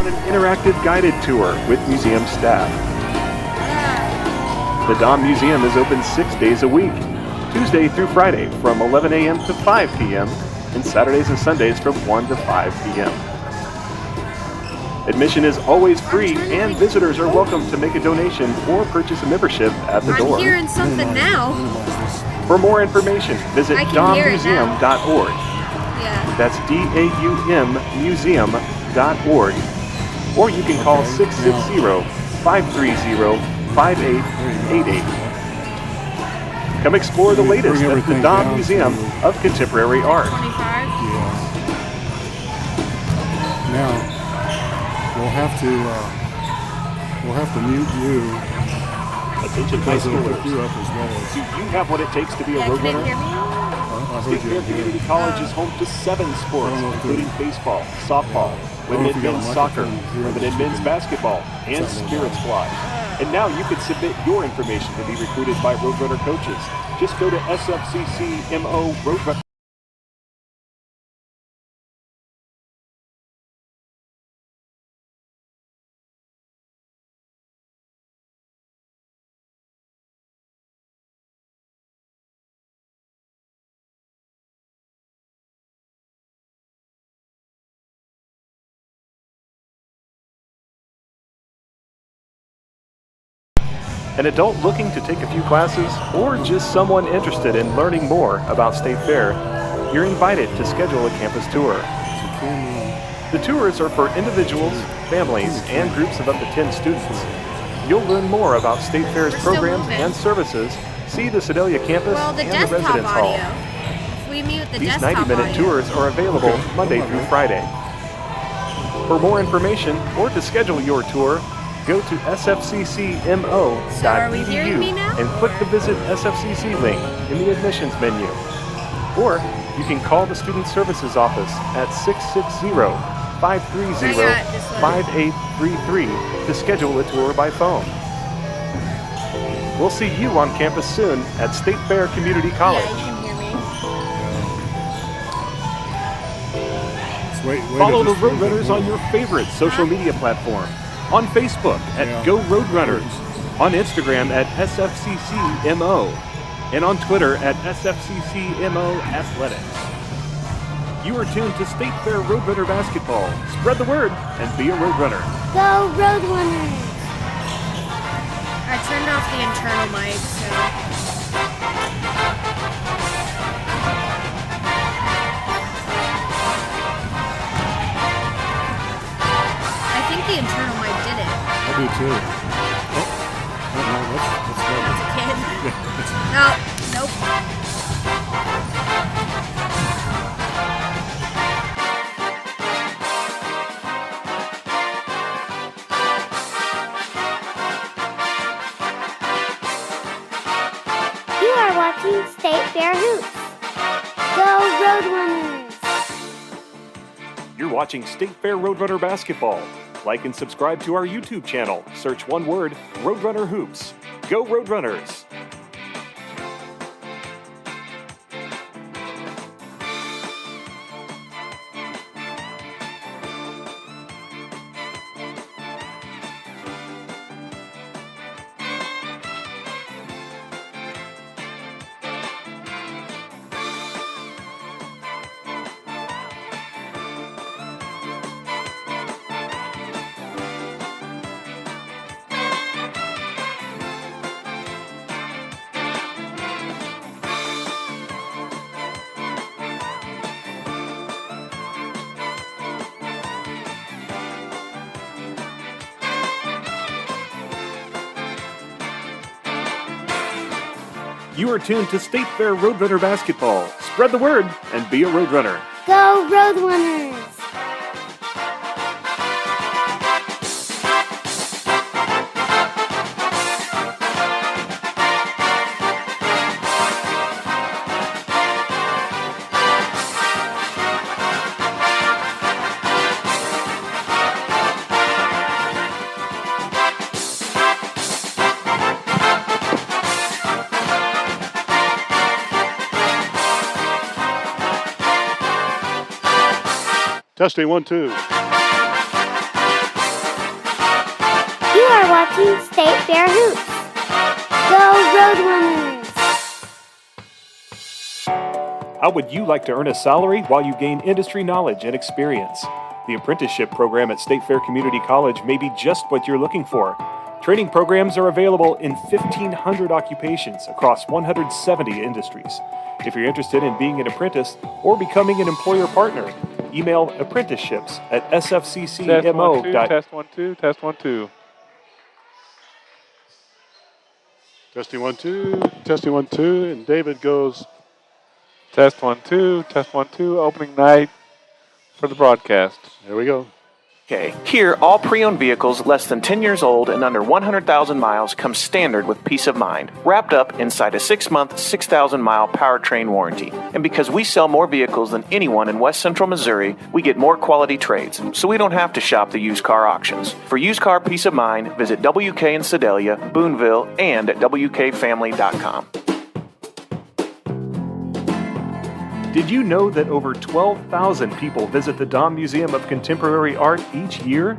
an interactive guided tour with museum staff. The Dom Museum is open 6 days a week, Tuesday through Friday from 11 a.m. to 5 p.m. and Saturdays and Sundays from 1 to 5 p.m. Admission is always free, and visitors are welcome to make a donation or purchase a membership at the door. I'm hearing something now. For more information, visit dommuseum.org. Yeah. That's DAUM museum.org. Or you can call 660-530-5888. Come explore the latest at the Dom Museum of Contemporary Art. 25. Now, we'll have to mute you. Attention high schoolers. You up as well as Do you have what it takes to be a Yeah, road can runner? you hear me? State Fair Community College is home to 7 sports, including baseball, softball, women and men's soccer, women and men's basketball, and spirits fly. And now you can submit your information to be recruited by Roadrunner coaches. Just go to SFCC MO Roadrunner. An adult looking to take a few classes, or just someone interested in learning more about State Fair, you're invited to schedule a campus tour. The tours are for individuals, families, and groups of up to 10 students. You'll learn more about State Fair's programs and services, see the Sedalia campus Well, the and the desktop residence hall. audio. If we mute the These desktop 90-minute audio. tours are available Monday through Friday. For more information or to schedule your tour, go to sfccmo.edu So are we hearing me now? and click the Visit SFCC link in the admissions menu. Or you can call the Student Services Office at 660-530-5833 to schedule a tour by phone. We'll see you on campus soon at State Fair Community College. Yeah, you can hear me. Follow the Roadrunners on your favorite social media platform. On Facebook at Go Roadrunners, on Instagram at SFCCMO, and on Twitter at SFCCMO Athletics. You are tuned to State Fair Roadrunner Basketball. Spread the word and be a Roadrunner. Go Roadrunners! I turned off the internal mic, so... I think the internal mic did it. I do too. Oh, no, let's go. Kid. No, nope. You are watching State Fair Hoops. Go Roadrunners! You're watching State Fair Roadrunner Basketball. Like and subscribe to our YouTube channel. Search one word, Roadrunner Hoops. Go Roadrunners! You are tuned to State Fair Roadrunner Basketball. Spread the word and be a Roadrunner. Go Roadrunners! Testing 1, 2. watching State Fair Hoops. Go Roadrunners! How would you like to earn a salary while you gain industry knowledge and experience? The apprenticeship program at State Fair Community College may be just what you're looking for. Training programs are available in 1,500 occupations across 170 industries. If you're interested in being an apprentice or becoming an employer partner, email apprenticeships at sfccmo. Test 1 2, test 1 2. Testing 1 2, testing 1 2, and David goes. Test 1 2, test 1 2. Opening night for the broadcast. There we go. Okay. Here, all pre-owned vehicles less than 10 years old and under 100,000 miles come standard with peace of mind, wrapped up inside a 6-month, 6,000-mile powertrain warranty. And because we sell more vehicles than anyone in West Central Missouri, we get more quality trades, so we don't have to shop the used car auctions. For used car peace of mind, visit WK in Sedalia, Boonville, and at WKFamily.com. Did you know that over 12,000 people visit the Dahm Museum of Contemporary Art each year?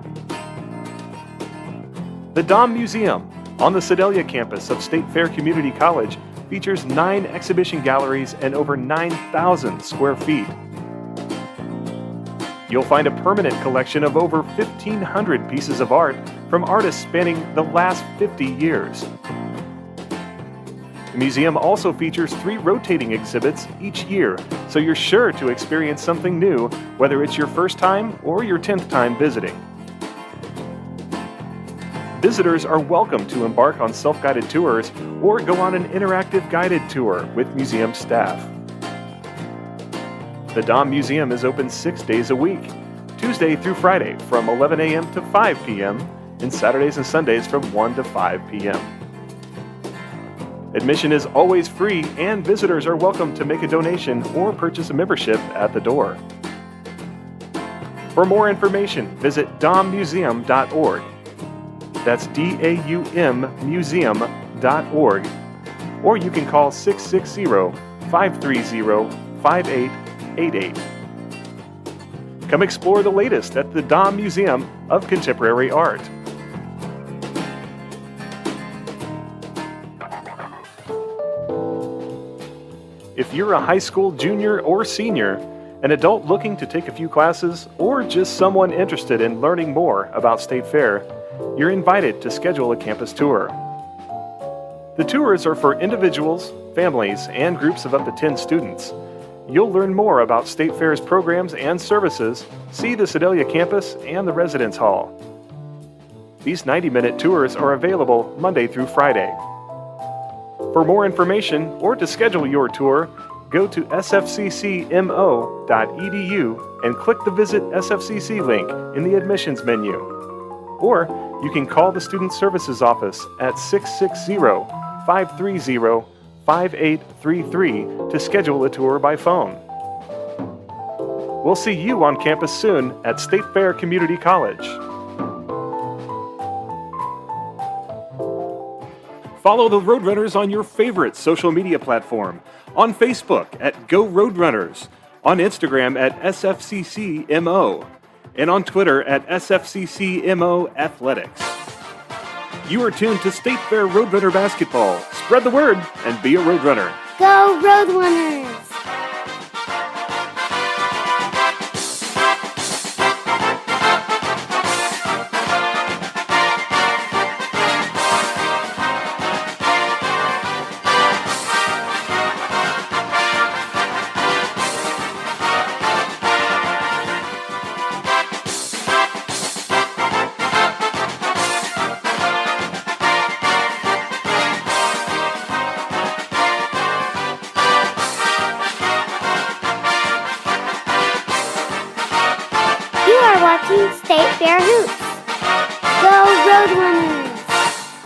The Dahm Museum, on the Sedalia campus of State Fair Community College, features 9 exhibition galleries and over 9,000 square feet. You'll find a permanent collection of over 1,500 pieces of art from artists spanning the last 50 years. The museum also features 3 rotating exhibits each year, so you're sure to experience something new, whether it's your first time or your 10th time visiting. Visitors are welcome to embark on self-guided tours or go on an interactive guided tour with museum staff. The Dahm Museum is open 6 days a week, Tuesday through Friday from 11 a.m. to 5 p.m., and Saturdays and Sundays from 1 to 5 p.m. Admission is always free, and visitors are welcome to make a donation or purchase a membership at the door. For more information, visit dahmmuseum.org. That's DAUM museum.org. Or you can call 660-530-5888. Come explore the latest at the Dahm Museum of Contemporary Art. If you're a high school junior or senior, an adult looking to take a few classes, or just someone interested in learning more about State Fair, you're invited to schedule a campus tour. The tours are for individuals, families, and groups of up to 10 students. You'll learn more about State Fair's programs and services, see the Sedalia campus and the residence hall. These 90-minute tours are available Monday through Friday. For more information or to schedule your tour, go to sfccmo.edu and click the Visit SFCC link in the admissions menu. Or you can call the Student Services Office at 660-530-5833 to schedule a tour by phone. We'll see you on campus soon at State Fair Community College. Follow the Roadrunners on your favorite social media platform. On Facebook at Go Roadrunners, on Instagram at SFCCMO, and on Twitter at SFCCMO Athletics. You are tuned to State Fair Roadrunner Basketball. Spread the word and be a Roadrunner. Go Roadrunners! Watching State Fair Hoops. Go Roadrunners!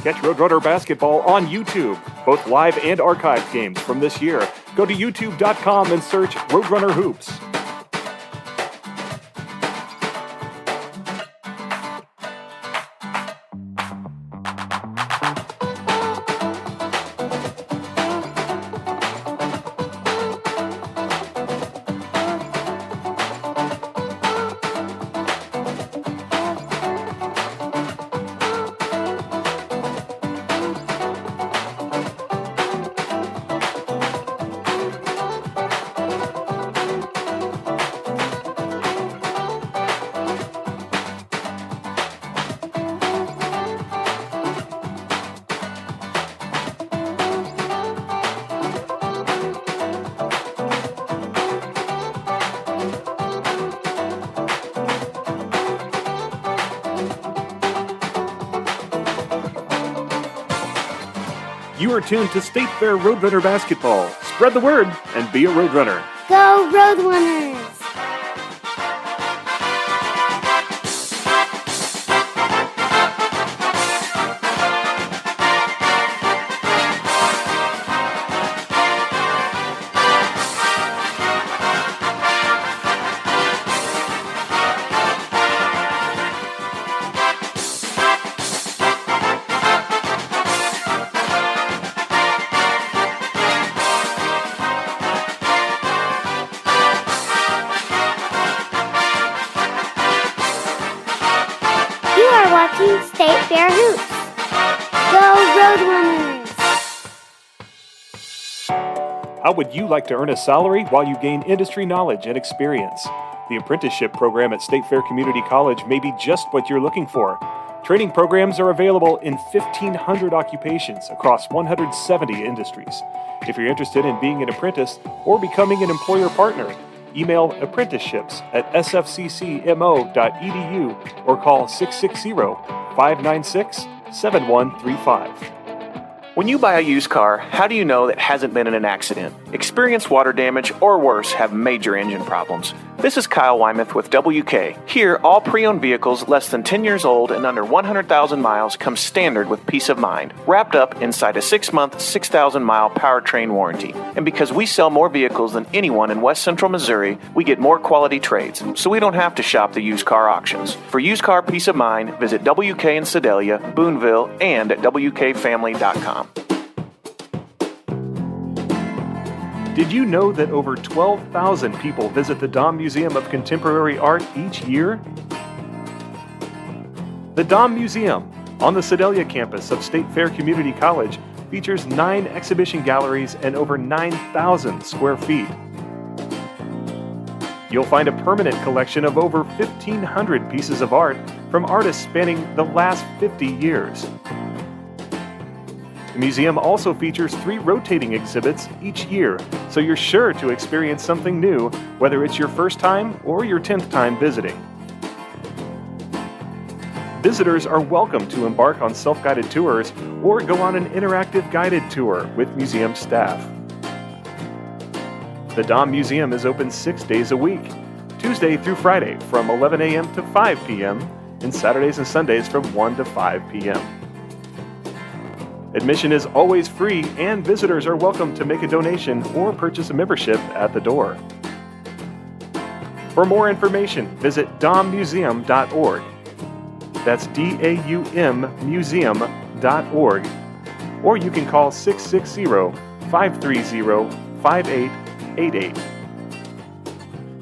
Catch Roadrunner Basketball on YouTube, both live and archived games from this year. Go to youtube.com and search Roadrunner Hoops. You are tuned to State Fair Roadrunner Basketball. Spread the word and be a Roadrunner. Go Roadrunners! Watching State Fair Hoops. Go Roadrunners! How would you like to earn a salary while you gain industry knowledge and experience? The apprenticeship program at State Fair Community College may be just what you're looking for. Training programs are available in 1,500 occupations across 170 industries. If you're interested in being an apprentice or becoming an employer partner, email apprenticeships@sfccmo.edu or call 660-596-7135. When you buy a used car, how do you know that hasn't been in an accident? Experienced water damage or worse have major engine problems. This is Kyle Wymuth with WK. Here, all pre-owned vehicles less than 10 years old and under 100,000 miles come standard with peace of mind, wrapped up inside a 6-month, 6,000-mile powertrain warranty. And because we sell more vehicles than anyone in West Central Missouri, we get more quality trades, so we don't have to shop the used car auctions. For used car peace of mind, visit WK in Sedalia, Boonville, and at WKFamily.com. Did you know that over 12,000 people visit the Dahm Museum of Contemporary Art each year? The Dahm Museum, on the Sedalia campus of State Fair Community College, features 9 exhibition galleries and over 9,000 square feet. You'll find a permanent collection of over 1,500 pieces of art from artists spanning the last 50 years. The museum also features 3 rotating exhibits each year, so you're sure to experience something new, whether it's your first time or your 10th time visiting. Visitors are welcome to embark on self-guided tours or go on an interactive guided tour with museum staff. The Dahm Museum is open 6 days a week, Tuesday through Friday from 11 a.m. to 5 p.m. and Saturdays and Sundays from 1 to 5 p.m. Admission is always free, and visitors are welcome to make a donation or purchase a membership at the door. For more information, visit dahmmuseum.org. That's DAUM museum.org. Or you can call 660-530-5888.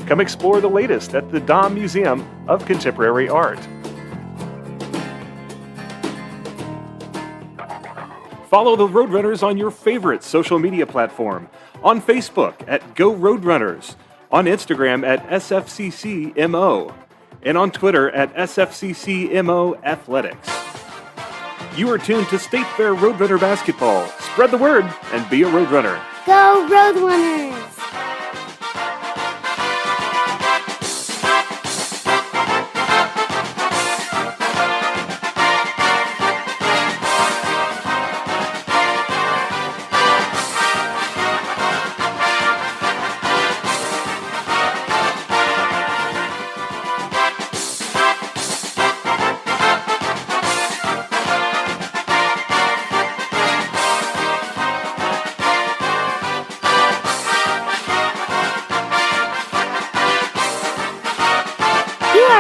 Come explore the latest at the Dahm Museum of Contemporary Art. Follow the Roadrunners on your favorite social media platform. On Facebook at Go Roadrunners, on Instagram at SFCCMO, and on Twitter at SFCCMO Athletics. You are tuned to State Fair Roadrunner Basketball. Spread the word and be a Roadrunner. Go Roadrunners!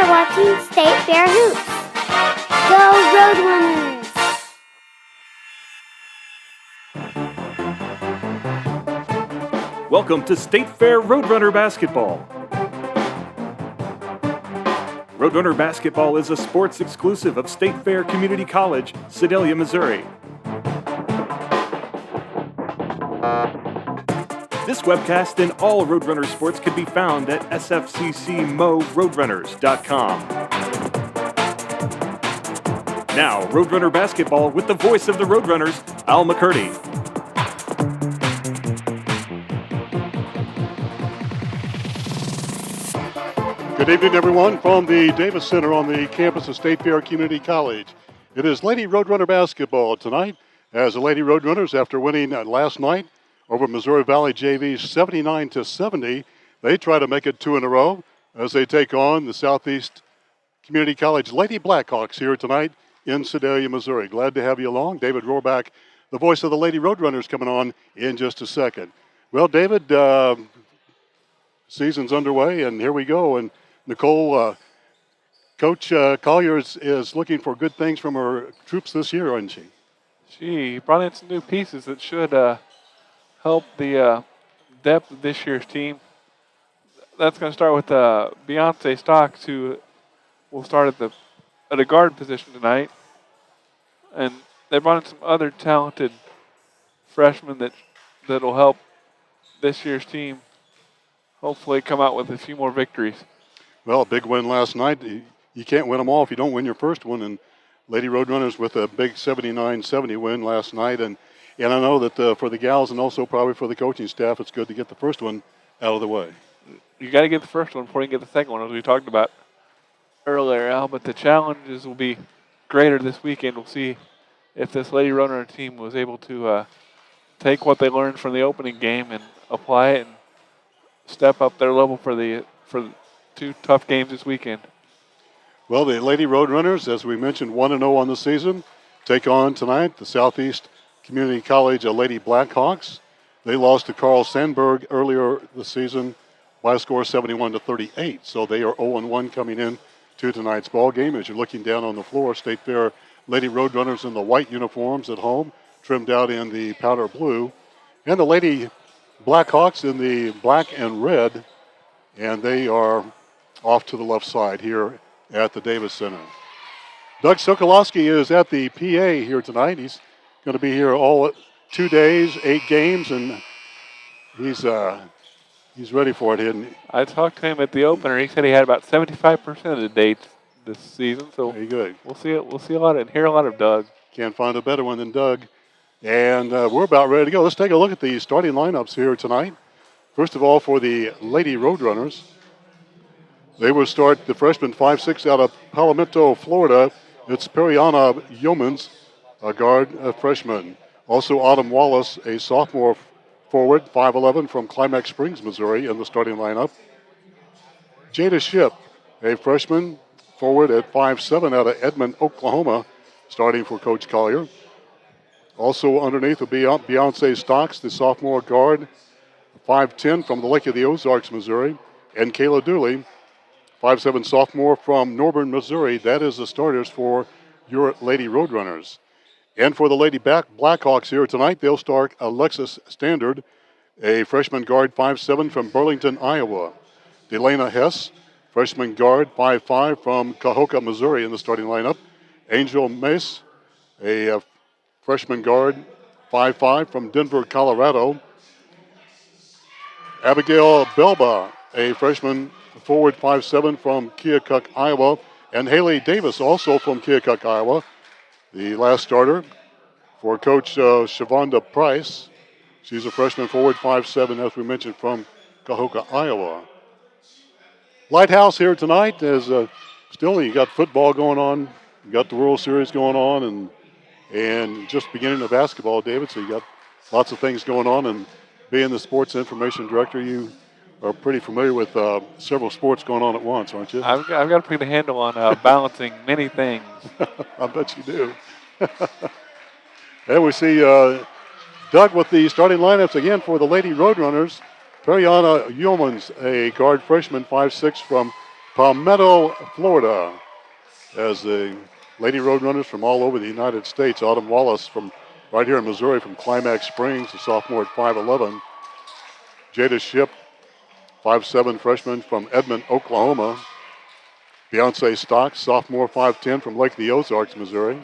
Watching State Fair Hoops. Go Roadrunners! Welcome to State Fair Roadrunner Basketball. Roadrunner Basketball is a sports exclusive of State Fair Community College, Sedalia, Missouri. This webcast and all Roadrunner sports can be found at sfccmoroadrunners.com. Now, Roadrunner Basketball with the voice of the Roadrunners, Al McCurdy. Good evening, everyone, from the Davis Center on the campus of State Fair Community College. It is Lady Roadrunner Basketball tonight. as the Lady Roadrunners, after winning last night over Missouri Valley JV 79-70, they try to make it 2 in a row as they take on the Southeast Community College Lady Blackhawks here tonight in Sedalia, Missouri. Glad to have you along. David Rohrback, the voice of the Lady Roadrunners, coming on in just a second. Well, David, season's underway, and here we go. And Nicole, Coach Collier is looking for good things from her troops this year, isn't she? She brought in some new pieces that should help the depth of this year's team. That's going to start with Beyonce Stocks, who will start at a guard position tonight. And they brought in some other talented freshmen that'll help this year's team hopefully come out with a few more victories. Well, a big win last night. You can't win them all if you don't win your first one. And Lady Roadrunners with a big 79-70 win last night. And I know that for the gals and also probably for the coaching staff, it's good to get the first one out of the way. You got to get the first one before you get the second one, as we talked about earlier, Al. But the challenges will be greater this weekend. We'll see if this Lady Roadrunner team was able to take what they learned from the opening game and apply it and step up their level for the 2 tough games this weekend. Well, the Lady Roadrunners, as we mentioned, 1-0 on the season, take on tonight the Southeast Community College Lady Blackhawks. They lost to Carl Sandburg earlier this season by a score of 71-38. So they are 0-1 coming in to tonight's ball game. As you're looking down on the floor, State Fair Lady Roadrunners in the white uniforms at home, trimmed out in the powder blue, and the Lady Blackhawks in the black and red, and they are off to the left side here at the Davis Center. Doug Sokolowski is at the PA here tonight. He's going to be here all 2 days, 8 games, and he's ready for it. And I talked to him at the opener. He said he had about 75% of the dates this season. So very good. We'll see it. We'll see a lot and hear a lot of Doug. Can't find a better one than Doug. And we're about ready to go. Let's take a look at the starting lineups here tonight. First of all, for the Lady Roadrunners, they will start the freshman 5'6" out of Palomito, Florida. It's Periana Yeomans, a guard, a freshman. Also, Autumn Wallace, a sophomore forward, 5'11", from Climax Springs, Missouri, in the starting lineup. Jada Ship, a freshman forward at 5'7" out of Edmond, Oklahoma, starting for Coach Collier. Also underneath will be Beyonce Stocks, the sophomore guard, 5'10", from the Lake of the Ozarks, Missouri. And Kayla Dooley, 5'7" sophomore from Norburn, Missouri. That is the starters for your Lady Roadrunners. And for the Lady Blackhawks here tonight, they'll start Alexis Standard, a freshman guard, 5'7", from Burlington, Iowa. Delana Hess, freshman guard, 5'5", from Cahokia, Missouri, in the starting lineup. Angel Mace, a freshman guard, 5'5", from Denver, Colorado. Abigail Belba, a freshman forward, 5'7", from Keokuk, Iowa. And Haley Davis, also from Keokuk, Iowa, the last starter for Coach Shavonda Price. She's a freshman forward, 5'7", as we mentioned, from Cahokia, Iowa. Lighthouse here tonight is still, you got football going on, you got the World Series going on, and just beginning the basketball, David, so you got lots of things going on. And being the sports information director, you are pretty familiar with several sports going on at once, aren't you? I've got a pretty handle on balancing many things. I bet you do. And we see Doug with the starting lineups again for the Lady Roadrunners. Periana Yeomans, a guard freshman, 5'6", from Palmetto, Florida. As the Lady Roadrunners from all over the United States. Autumn Wallace from right here in Missouri from Climax Springs, a sophomore at 5'11". Jada Ship, 5'7", freshman from Edmond, Oklahoma. Beyonce Stocks, sophomore, 5'10", from Lake of the Ozarks, Missouri.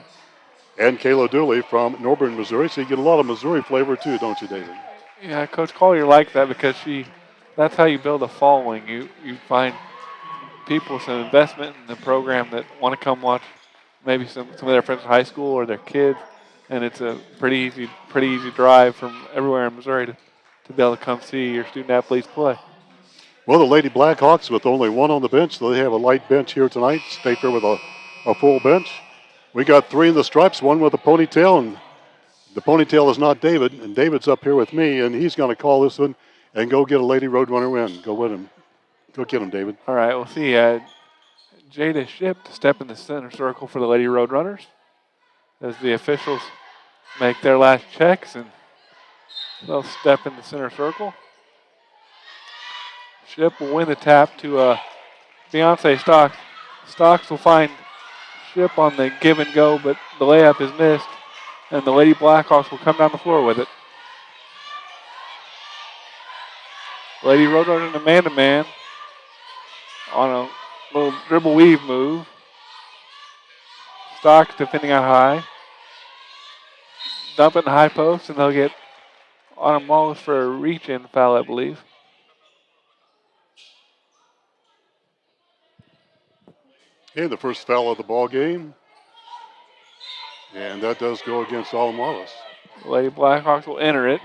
And Kayla Dooley from Norburn, Missouri. So you get a lot of Missouri flavor too, don't you, David? Yeah, Coach Collier likes that because that's how you build a following. You find people, some investment in the program that want to come watch maybe some of their friends in high school or their kids. And it's a pretty easy drive from everywhere in Missouri to be able to come see your student athletes play. Well, the Lady Blackhawks with only one on the bench. So they have a light bench here tonight. State Fair with a full bench. We got 3 in the stripes, one with a ponytail, and The ponytail is not David, and David's up here with me, and he's going to call this one and go get a Lady Roadrunner win. Go with him. Go get him, David. All right, we'll see. Jada Ship to step in the center circle for the Lady Roadrunners as the officials make their last checks, and they'll step in the center circle. Ship will win the tap to Beyonce Stocks. Stocks will find Ship on the give and go, but the layup is missed, and the Lady Blackhawks will come down the floor with it. Lady Roadrunner in a man-to-man on a little dribble weave move. Stocks defending out high. Dump it in the high post, and they'll get on them almost for a reach-in foul, I believe. Okay, the first foul of the ball game. And that does go against Autumn Wallace. Lady Blackhawks will enter it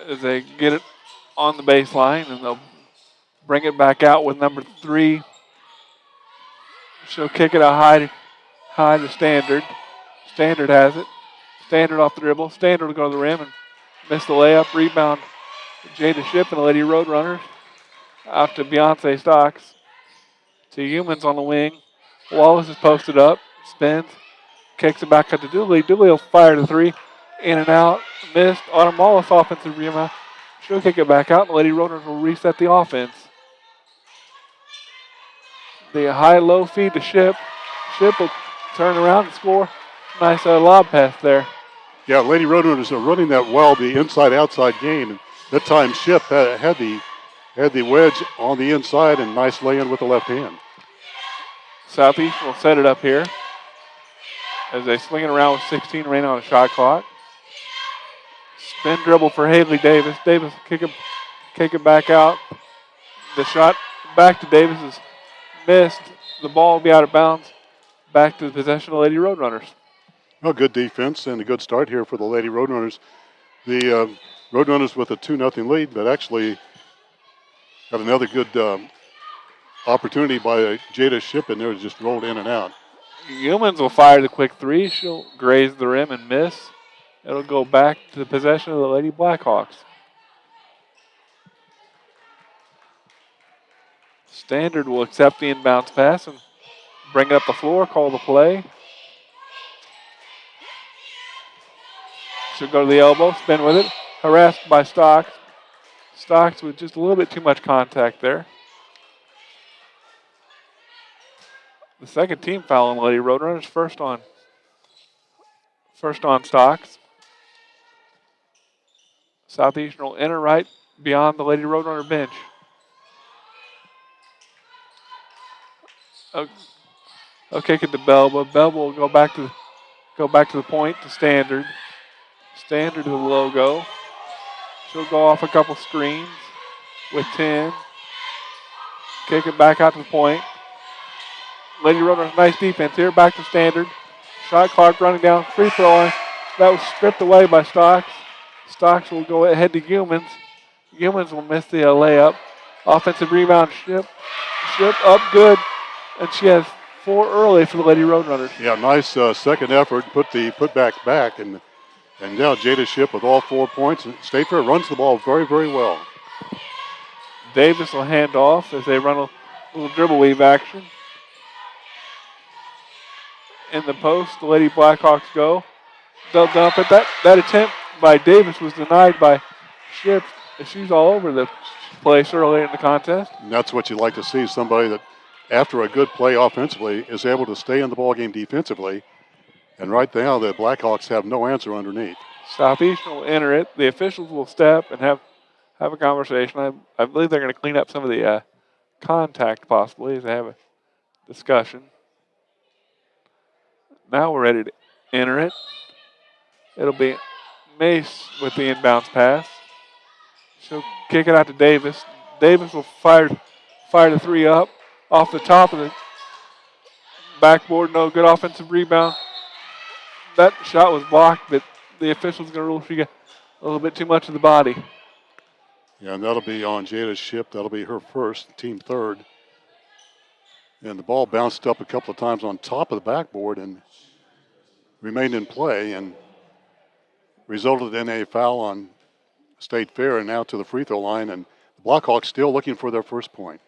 as they get it on the baseline, and they'll bring it back out with number 3. She'll kick it out high to Standard. Standard has it. Standard off the dribble. Standard will go to the rim and miss the layup. Rebound Jada Ship and the Lady Roadrunners. Out to Beyonce Stocks. To Humans on the wing. Wallace is posted up. Spins. Kicks it back out to Dooley. Dooley will fire the 3. In and out. Missed. Autumn Wallace offensive rebound. She'll kick it back out, and the Lady Roadrunners will reset the offense. The high-low feed to Ship. Ship will turn around and score. Nice lob pass there. Yeah, Lady Roadrunners are running that well, the inside-outside game. And that time Ship had the wedge on the inside, and nice lay-in with the left hand. Southeast will set it up here as they swing it around with 16 remaining on the shot clock. Spin dribble for Haley Davis. Davis kick it back out. The shot back to Davis is missed. The ball will be out of bounds. Back to the possession of the Lady Roadrunners. Well, good defense and a good start here for the Lady Roadrunners. The Roadrunners with a 2-0 lead, but actually got another good opportunity by Jada Ship in there, just rolled in and out. Humans will fire the quick 3. She'll graze the rim and miss. It'll go back to the possession of the Lady Blackhawks. Standard will accept the inbounds pass and bring it up the floor, call the play. She'll go to the elbow, spin with it. Harassed by Stocks. Stocks with just a little bit too much contact there. The second team foul on the Lady Roadrunners, first on Stocks. Southeastern will enter right beyond the Lady Roadrunner bench. I'll kick it to Belba. Belba will go back to the point to Standard. Standard to the logo. She'll go off a couple screens with 10. Kick it back out to the point. Lady Roadrunners, nice defense here. Back to Standard. Shot clock running down. Free throw line. That was stripped away by Stocks. Stocks will go ahead to Humans. Humans will miss the layup. Offensive rebound, Ship. Ship up good. And she has 4 early for the Lady Roadrunners. Yeah, nice second effort. Put the putback back. And now Jada Ship with all 4 points. And State Fair runs the ball very, very well. Davis will hand off as they run a little dribble weave action. In the post, the Lady Blackhawks go. They'll dump it. That attempt by Davis was denied by Ship. She's all over the place early in the contest. And that's what you like to see, somebody that after a good play offensively is able to stay in the ballgame defensively. And right now the Blackhawks have no answer underneath. Southeastern will enter it. The officials will step and have a conversation. I believe they're going to clean up some of the contact possibly as they have a discussion. Now we're ready to enter it. It'll be Mace with the inbounds pass. She'll kick it out to Davis. Davis will fire the 3 up off the top of the backboard. No good offensive rebound. That shot was blocked, but the official's going to rule she got a little bit too much of the body. Yeah, and that'll be on Jada Ship. That'll be her first, team third. And the ball bounced up a couple of times on top of the backboard, and remained in play and resulted in a foul on State Fair and now to the free throw line. And the Blackhawks still looking for their first point.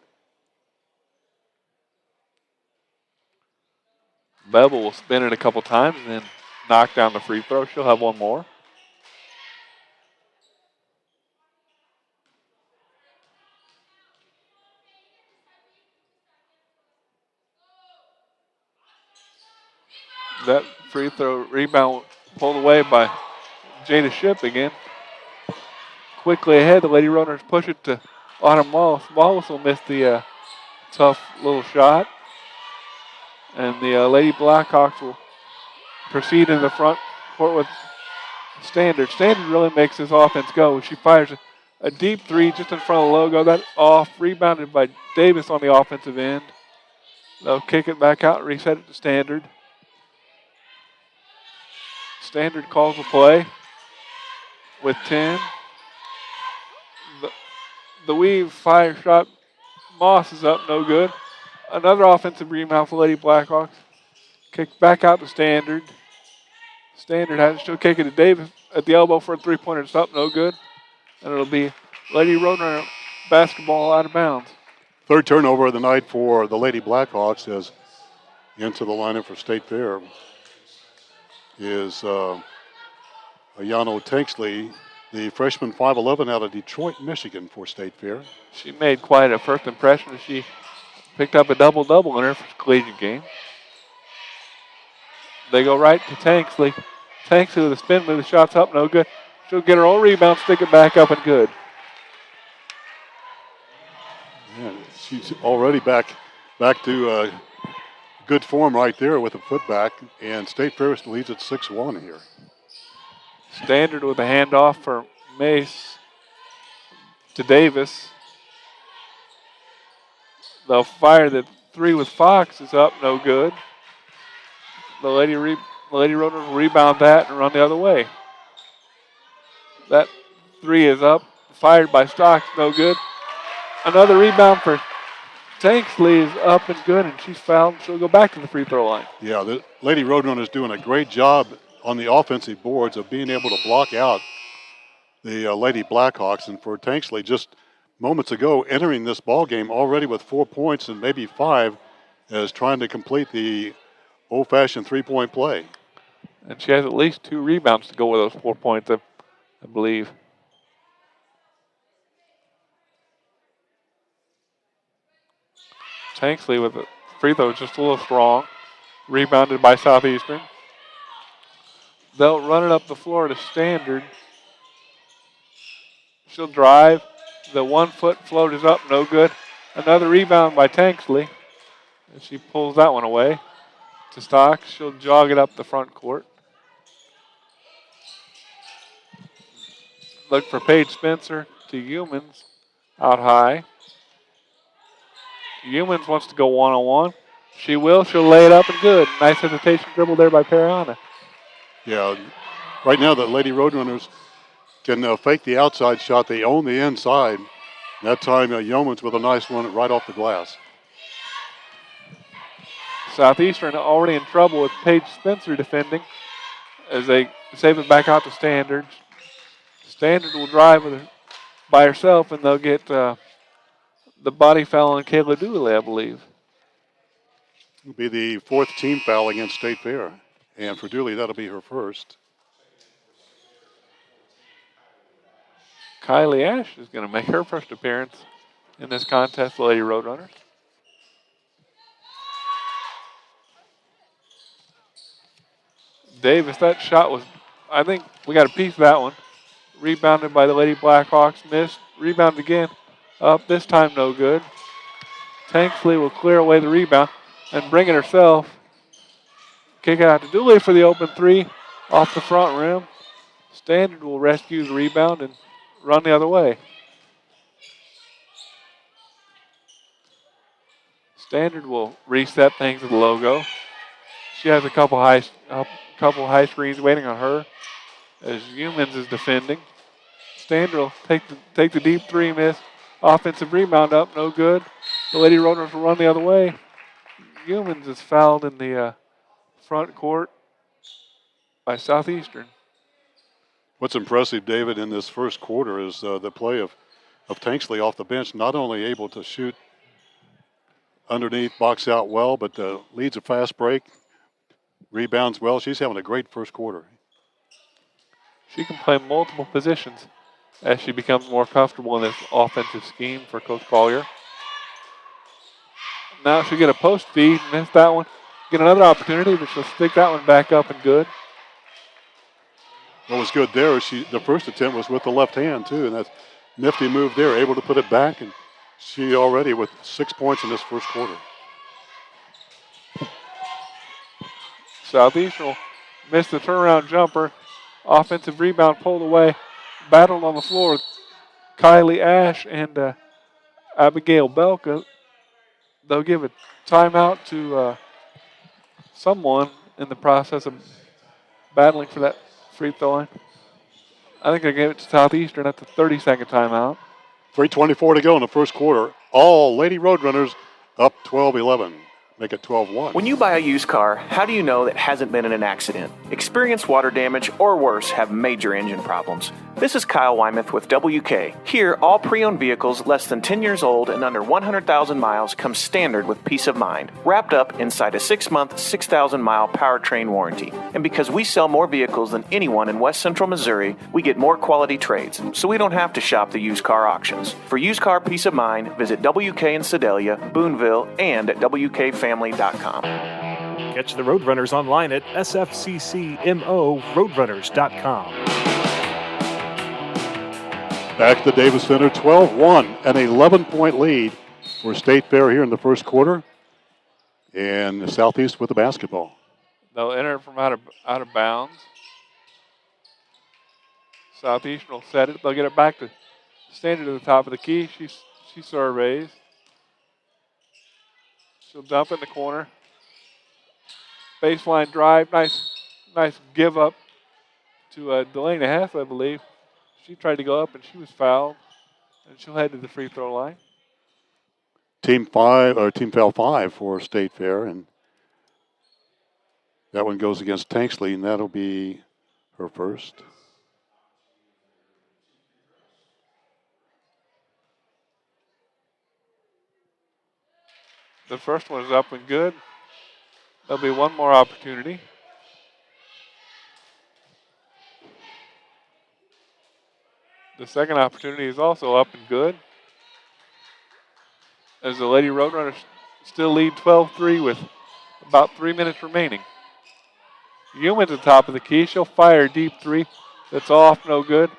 Bevel will spin it a couple times and then knock down the free throw. She'll have one more. That free throw rebound pulled away by Jada Ship again. Quickly ahead, the Lady Roadrunners push it to Autumn Wallace. Wallace will miss the tough little shot. And the Lady Blackhawks will proceed in the front court with Standard. Standard really makes this offense go. She fires a deep three just in front of the logo. That's off, rebounded by Davis on the offensive end. They'll kick it back out and reset it to Standard. Standard calls the play with 10. The weave fire shot. Moss is up, no good. Another offensive rebound for Lady Blackhawks. Kick back out to Standard. Standard has it. She'll kick it to Davis at the elbow for a three-pointer. It's up, no good. And it'll be Lady Roadrunner basketball out of bounds. Third turnover of the night for the Lady Blackhawks as into the lineup for State Fair is Ayano Tanksley, the freshman 5'11" out of Detroit, Michigan for State Fair. She made quite a first impression as she picked up a double-double in her first collegiate game. They go right to Tanksley. Tanksley with a spin move, the shot's up, no good. She'll get her own rebound, stick it back up and good. Yeah, she's already back to good form right there with a putback, and State Fair leads at 6-1 here. Standard with a handoff for Mace to Davis. They'll fire the three with Fox is up, no good. The Lady Roadrunners will rebound that and run the other way. That three is up, fired by Stocks, no good. Another rebound for Tanksley is up and good, and she's fouled. She'll go back to the free throw line. Yeah, the Lady Roadrunners doing a great job on the offensive boards of being able to block out the Lady Blackhawks. And for Tanksley, just moments ago, entering this ball game already with 4 points and maybe 5, as trying to complete the old-fashioned three-point play. And she has at least 2 rebounds to go with those 4 points, I believe. Tanksley with the free throw just a little strong. Rebounded by Southeastern. They'll run it up the floor to Standard. She'll drive. The 1 foot float is up, no good. Another rebound by Tanksley. And she pulls that one away to Stocks. She'll jog it up the front court. Look for Paige Spencer to Humans out high. Humans wants to go one-on-one. She will. She'll lay it up and good. Nice hesitation dribble there by Periana. Yeah, right now the Lady Roadrunners can fake the outside shot. They own the inside. That time, Yeomans with a nice one right off the glass. Southeastern already in trouble with Paige Spencer defending as they save it back out to Standard. Standard will drive by herself, and they'll get the body foul on Kayla Dooley, I believe. It'll be the 4th team foul against State Fair. And for Dooley, that'll be her first. Kylie Ash is going to make her first appearance in this contest, the Lady Roadrunners. Davis, that shot was, I think we got a piece of that one. Rebounded by the Lady Blackhawks, missed. Rebound again, up, this time no good. Tanksley will clear away the rebound and bring it herself. Kick it out to Dooley for the open three off the front rim. Standard will rescue the rebound and run the other way. Standard will reset things with the logo. She has a couple high screens waiting on her as Humans is defending. Standard will take the deep three, miss. Offensive rebound up, no good. The Lady Roadrunners will run the other way. Humans is fouled in the front court. by Southeastern. What's impressive, David, in this first quarter is the play of Tanksley off the bench, not only able to shoot underneath, box out well, but leads a fast break, rebounds well. She's having a great first quarter. She can play multiple positions as she becomes more comfortable in this offensive scheme for Coach Collier. Now she'll get a post feed, miss that one. Get another opportunity, but she'll stick that one back up and good. What was good there is the first attempt was with the left hand, too, and that's nifty move there, able to put it back, and she already with 6 points in this first quarter. Southeastern will miss the turnaround jumper. Offensive rebound pulled away. Battled on the floor with Kylie Ash and Abigail Belka. They'll give a timeout to someone in the process of battling for that free throw line. I think they gave it to Southeastern at the 30-second timeout. 3:24 to go in the first quarter. All Lady Roadrunners up 12-11. Make it 12-1. When you buy a used car, how do you know that hasn't been in an accident? Experienced water damage or worse have major engine problems. This is Kyle Wymuth with WK. Here, all pre-owned vehicles less than 10 years old and under 100,000 miles come standard with peace of mind, wrapped up inside a 6-month, 6,000-mile powertrain warranty. And because we sell more vehicles than anyone in West Central Missouri, we get more quality trades, so we don't have to shop the used car auctions. For used car peace of mind, visit WK in Sedalia, Boonville, and at WKFamily.com. Catch the Roadrunners online at sfccmoroadrunners.com. Back to the Davis Center, 12-1, an 11-point lead for State Fair here in the first quarter. And the Southeast with the basketball. They'll enter it from out of bounds. Southeastern will set it. They'll get it back to Standard to the top of the key. She surveys. She'll dump in the corner. Baseline drive. Nice give up to Delaney Hess, I believe. She tried to go up and she was fouled. And she'll head to the free throw line. Team foul 5 for State Fair, and that one goes against Tanksley, and that'll be her first. The first one is up and good. There'll be one more opportunity. The second opportunity is also up and good, as the Lady Roadrunners still lead 12-3 with about 3 minutes remaining. Hume at the top of the key. She'll fire a deep three. That's off, no good.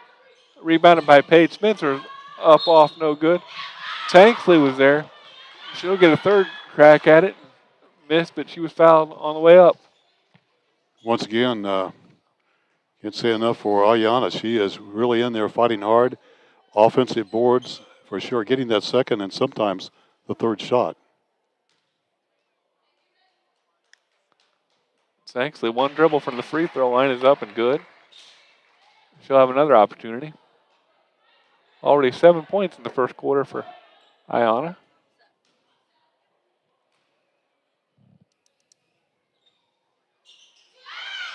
Rebounded by Paige Spencer, up, off, no good. Tanksley was there. She'll get a third crack at it. Missed, but she was fouled on the way up. Once again, can't say enough for Ayana. She is really in there fighting hard. Offensive boards for sure, getting that second and sometimes the third shot. Tanksley, one dribble from the free throw line is up and good. She'll have another opportunity. Already 7 points in the first quarter for Ayana.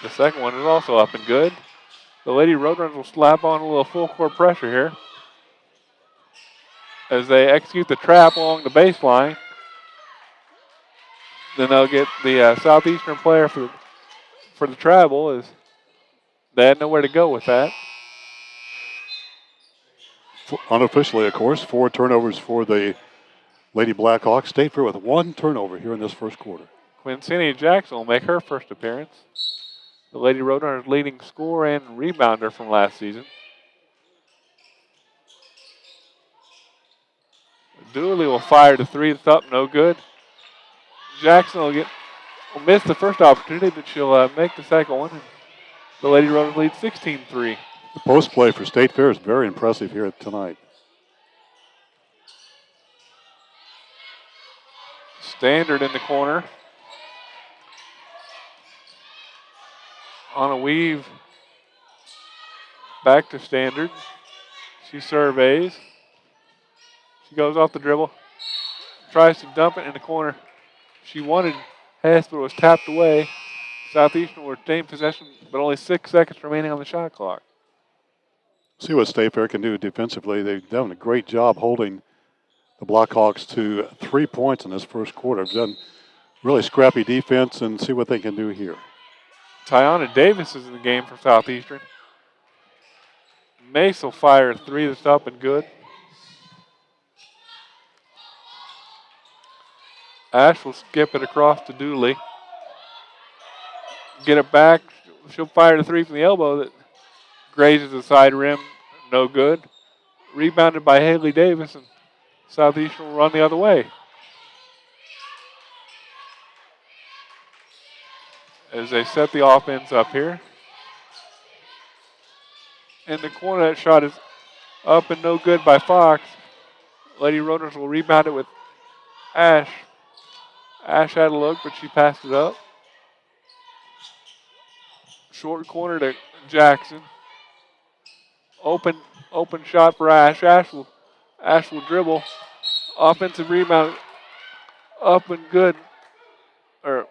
The second one is also up and good. The Lady Roadrunners will slap on a little full court pressure here as they execute the trap along the baseline. Then they'll get the Southeastern player for the travel, as they had nowhere to go with that. Unofficially, of course, 4 turnovers for the Lady Blackhawks. State Fair with 1 turnover here in this first quarter. Quincini Jackson will make her first appearance. The Lady Roadrunners leading scorer and rebounder from last season. Dooley will fire the three that's up, no good. Jackson will miss the first opportunity, but she'll make the second one. And the Lady Roadrunners lead 16-3. The post play for State Fair is very impressive here tonight. Standard in the corner. On a weave. Back to Standard. She surveys. She goes off the dribble. Tries to dump it in the corner. She wanted Hess, but it was tapped away. Southeastern will retain possession, but only 6 seconds remaining on the shot clock. See what State Fair can do defensively. They've done a great job holding the Blackhawks to 3 points in this first quarter. They've done really scrappy defense, and see what they can do here. Tiana Davis is in the game for Southeastern. Mace will fire a 3 that's up and good. Ash will skip it across to Dooley. Get it back. She'll fire the 3 from the elbow that grazes the side rim. No good. Rebounded by Haley Davis, and Southeastern will run the other way. As they set the offense up here. In the corner, that shot is up and no good by Fox. Lady Roadrunners will rebound it with Ash. Ash had a look, but she passed it up. Short corner to Jackson. Open shot for Ash. Ash will dribble. Offensive rebound up and good. Or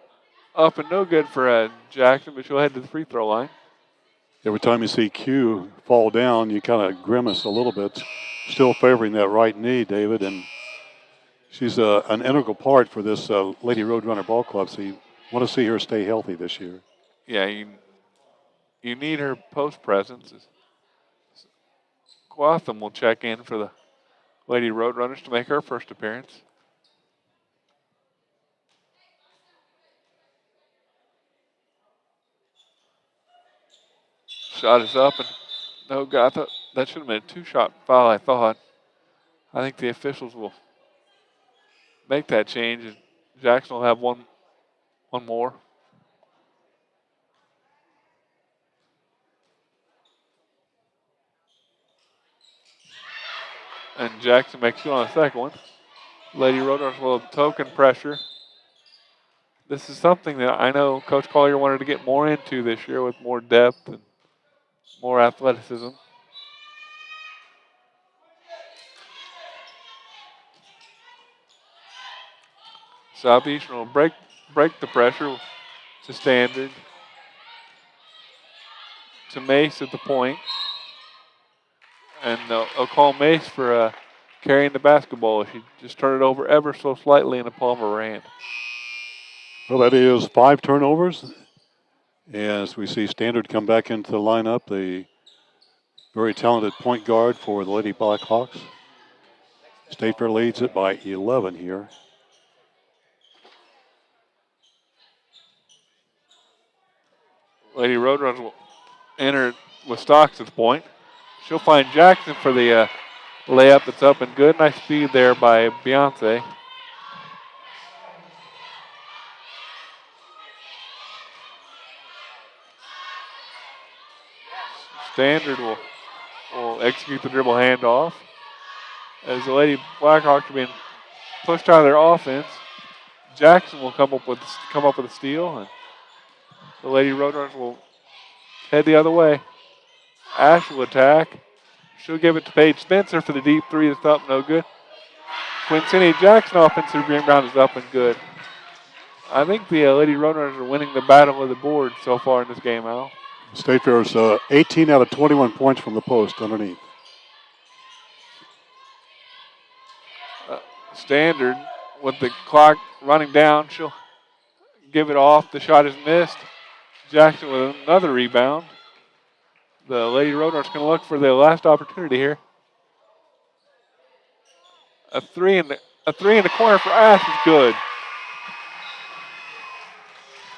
up and no good for Jackson, but she'll head to the free throw line. Every time you see Q fall down, you kind of grimace a little bit. Still favoring that right knee, David, and she's an integral part for this Lady Roadrunner ball club, so you want to see her stay healthy this year. Yeah, you need her post presence. Quatham will check in for the Lady Roadrunners to make her first appearance. Shot is up, and no good. I thought that should have been a 2-shot foul, I thought. I think the officials will make that change, and Jackson will have one more. And Jackson makes two on the second one. Lady Roadrunners will have token pressure. This is something that I know Coach Collier wanted to get more into this year with more depth and more athleticism. Southeastern will break the pressure to Standard. To Mace at the point. And they'll call Mace for carrying the basketball. She just turned it over ever so slightly in the palm of her hand. Well, that is 5 turnovers. As we see Standard come back into the lineup, the very talented point guard for the Lady Blackhawks. State Fair leads it by 11 here. Lady Roadrunners will enter with Stocks at the point. She'll find Jackson for the layup that's up and good. Nice feed there by Beyonce. Standard will execute the dribble handoff. As the Lady Blackhawks are being pushed out of their offense, Jackson will come up with a steal, and the Lady Roadrunners will head the other way. Ash will attack. She'll give it to Paige Spencer for the deep 3 that's up, no good. Quincini Jackson offensive rebound is up and good. I think the Lady Roadrunners are winning the battle of the board so far in this game, Al. State Fair's 18 out of 21 points from the post underneath. Standard with the clock running down. She'll give it off. The shot is missed. Jackson with another rebound. The Lady Roadrunners can look for their last opportunity here. A three in the corner for Ash is good.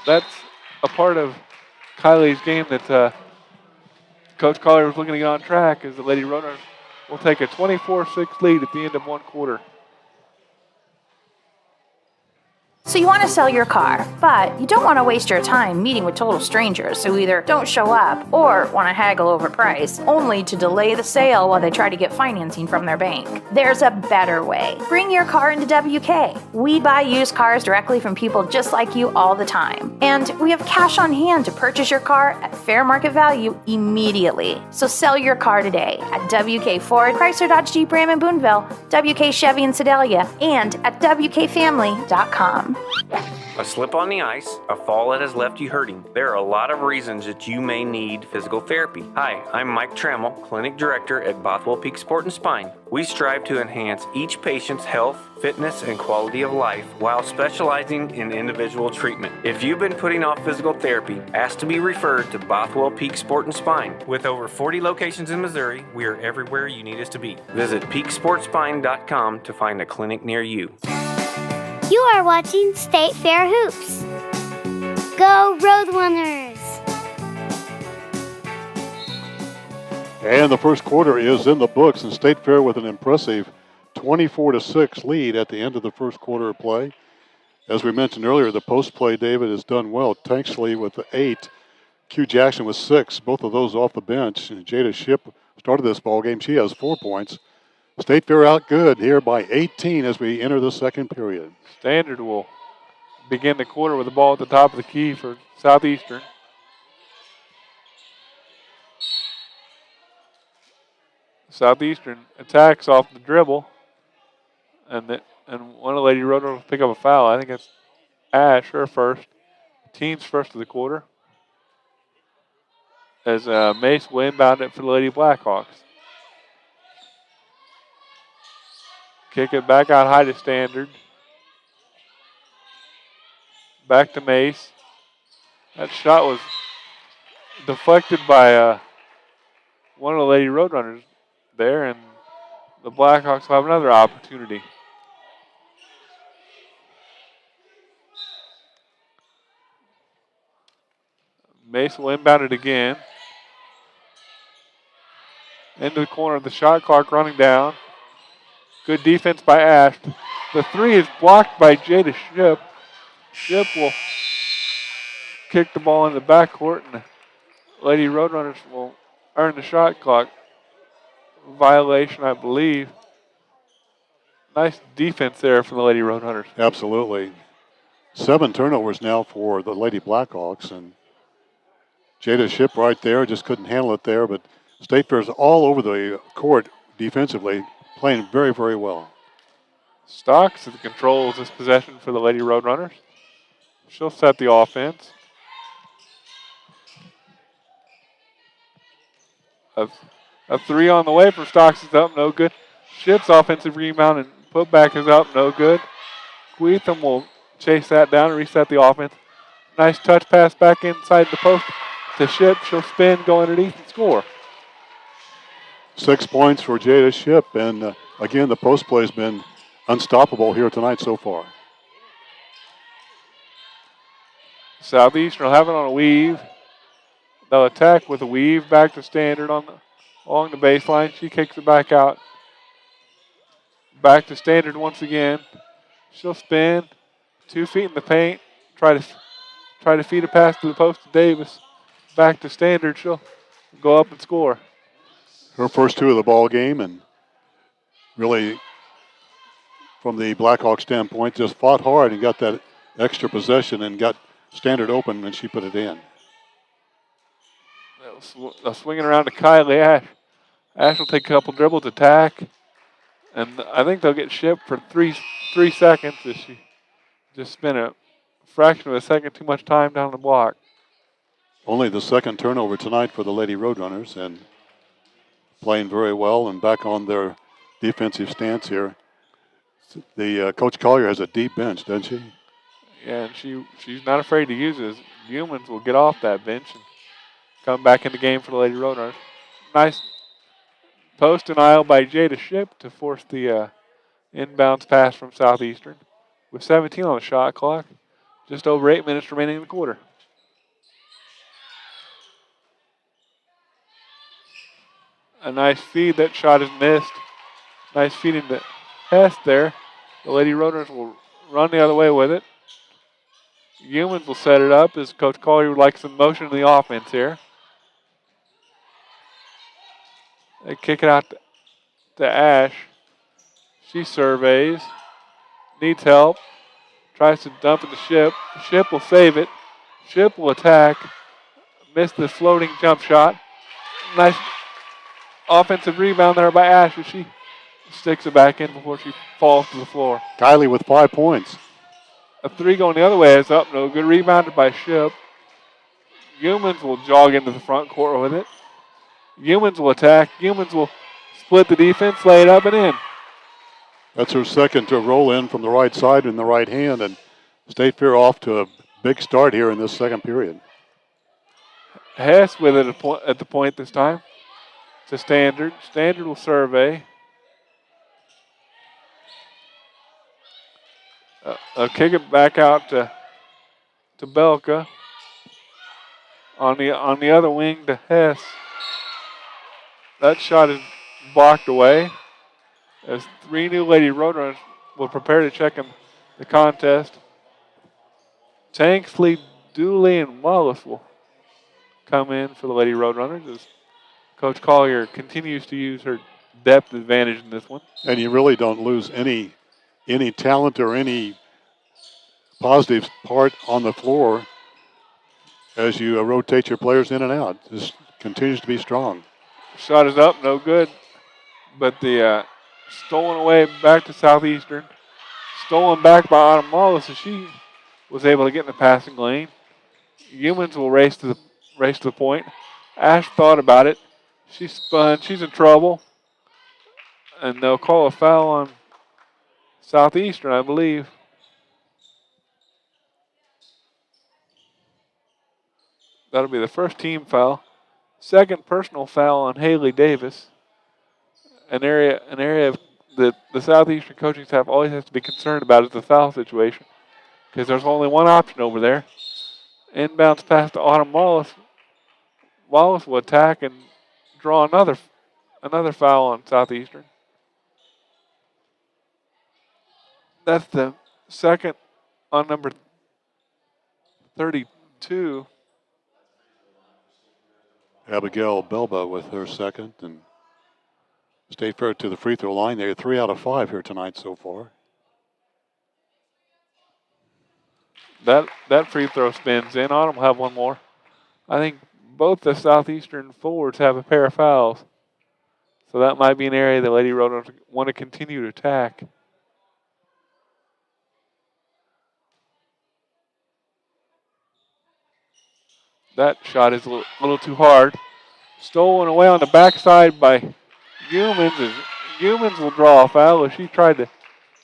That's a part of Kylie's game that Coach Collier was looking to get on track, as the Lady Roadrunners will take a 24-6 lead at the end of one quarter. So you want to sell your car, but you don't want to waste your time meeting with total strangers who either don't show up or want to haggle over price, only to delay the sale while they try to get financing from their bank. There's a better way. Bring your car into WK. We buy used cars directly from people just like you all the time. And we have cash on hand to purchase your car at fair market value immediately. So sell your car today at WK Ford, Chrysler Dodge Jeep Ram in Boonville, WK Chevy in Sedalia, and at WKFamily.com. A slip on the ice, a fall that has left you hurting. There are a lot of reasons that you may need physical therapy. Hi, I'm Mike Trammell, Clinic Director at Bothwell Peak Sport and Spine. We strive to enhance each patient's health, fitness, and quality of life while specializing in individual treatment. If you've been putting off physical therapy, ask to be referred to Bothwell Peak Sport and Spine. With over 40 locations in Missouri, we are everywhere you need us to be. Visit peaksportspine.com to find a clinic near you. You are watching State Fair Hoops. Go Roadrunners! And the first quarter is in the books, and State Fair with an impressive 24-6 lead at the end of the first quarter of play. As we mentioned earlier, the post play, David, has done well. Tanksley with 8, Q Jackson with 6, both of those off the bench. And Jada Ship started this ball game. She has 4 points. State Fair out good here by 18 as we enter the second period. Standard will begin the quarter with the ball at the top of the key for Southeastern. Southeastern attacks off the dribble, and one of the Lady Roadrunners will pick up a foul. I think it's Ash, her first. Team's first of the quarter. As Mace will inbound it for the Lady Blackhawks. Kick it back out high to Standard. Back to Mace. That shot was deflected by one of the Lady Roadrunners there, and the Blackhawks will have another opportunity. Mace will inbound it again. Into the corner of the shot clock running down. Good defense by Ash. The 3 is blocked by Jada Ship. Ship will kick the ball in the backcourt, and the Lady Roadrunners will earn the shot clock violation, I believe. Nice defense there from the Lady Roadrunners. Absolutely. 7 turnovers now for the Lady Blackhawks, and Jada Ship right there, just couldn't handle it there, but State Fair's all over the court defensively, playing very, very well. Stocks controls this possession for the Lady Roadrunners. She'll set the offense. A 3 on the way for Stocks is up, no good. Ship's offensive rebound and putback is up, no good. Queetham will chase that down and reset the offense. Nice touch pass back inside the post to Ship. She'll spin, go underneath and score. 6 points for Jada Ship, and again, the post play has been unstoppable here tonight so far. Southeastern will have it on a weave. They'll attack with a weave back to Standard along the baseline. She kicks it back out. Back to Standard once again. She'll spin. 2 feet in the paint. Try to feed a pass to the post to Davis. Back to Standard. She'll go up and score. Her first 2 of the ball game, and really, from the Blackhawks standpoint, just fought hard and got that extra possession and got Standard open, and she put it in. Swinging around to Kylie Ash. Ash will take a couple dribbles, attack, and I think they'll get Ship for three seconds as she just spent a fraction of a second too much time down the block. Only the second turnover tonight for the Lady Roadrunners, and playing very well and back on their defensive stance here. The Coach Collier has a deep bench, doesn't she? Yeah, and she's not afraid to use it. Humans will get off that bench and come back in the game for the Lady Roadrunners. Nice post denial by Jada Ship to force the inbounds pass from Southeastern. With 17 on the shot clock, just over 8 minutes remaining in the quarter. A nice feed. That shot is missed. Nice feed into Hess there. The Lady Roadrunners will run the other way with it. Humans will set it up as Coach Collier would like some motion in the offense here. They kick it out to Ash. She surveys. Needs help. Tries to dump it to Ship. Ship will save it. Ship will attack. Missed the floating jump shot. Nice offensive rebound there by Ash as she sticks it back in before she falls to the floor. Kylie with 5 points. A three going the other way is up. No good. Rebounded by Ship. Humans will jog into the front court with it. Humans will attack. Humans will split the defense, lay it up and in. That's her second to roll in from the right side in the right hand, and State Fair off to a big start here in this second period. Hess with it at the point this time. To Standard. Standard will survey. Kick it back out to Belka. On the other wing to Hess. That shot is blocked away as three new Lady Roadrunners will prepare to check in the contest. Tanksley, Dooley, and Wallace will come in for the Lady Roadrunners as Coach Collier continues to use her depth advantage in this one. And you really don't lose any talent or any positive part on the floor as you rotate your players in and out. This continues to be strong. Shot is up, no good. But the stolen away back to Southeastern. Stolen back by Autumn Wallace as she was able to get in the passing lane. Humans will race to the point. Ash thought about it. She spun. She's in trouble. And they'll call a foul on Southeastern, I believe. That'll be the first team foul. Second personal foul on Haley Davis. An area that the Southeastern coaching staff always has to be concerned about is the foul situation, because there's only one option over there. Inbounds pass to Autumn Wallace. Wallace will attack and draw another foul on Southeastern. That's the second on number 32. Abigail Belba with her second, and State Fair to the free throw line. They're 3 out of 5 here tonight so far. That free throw spins in. Autumn will have one more. I think both the Southeastern forwards have a pair of fouls. So that might be an area that Lady Roadrunners want to continue to attack. That shot is a little too hard. Stolen away on the backside by Humans. Humans will draw a foul as she tried to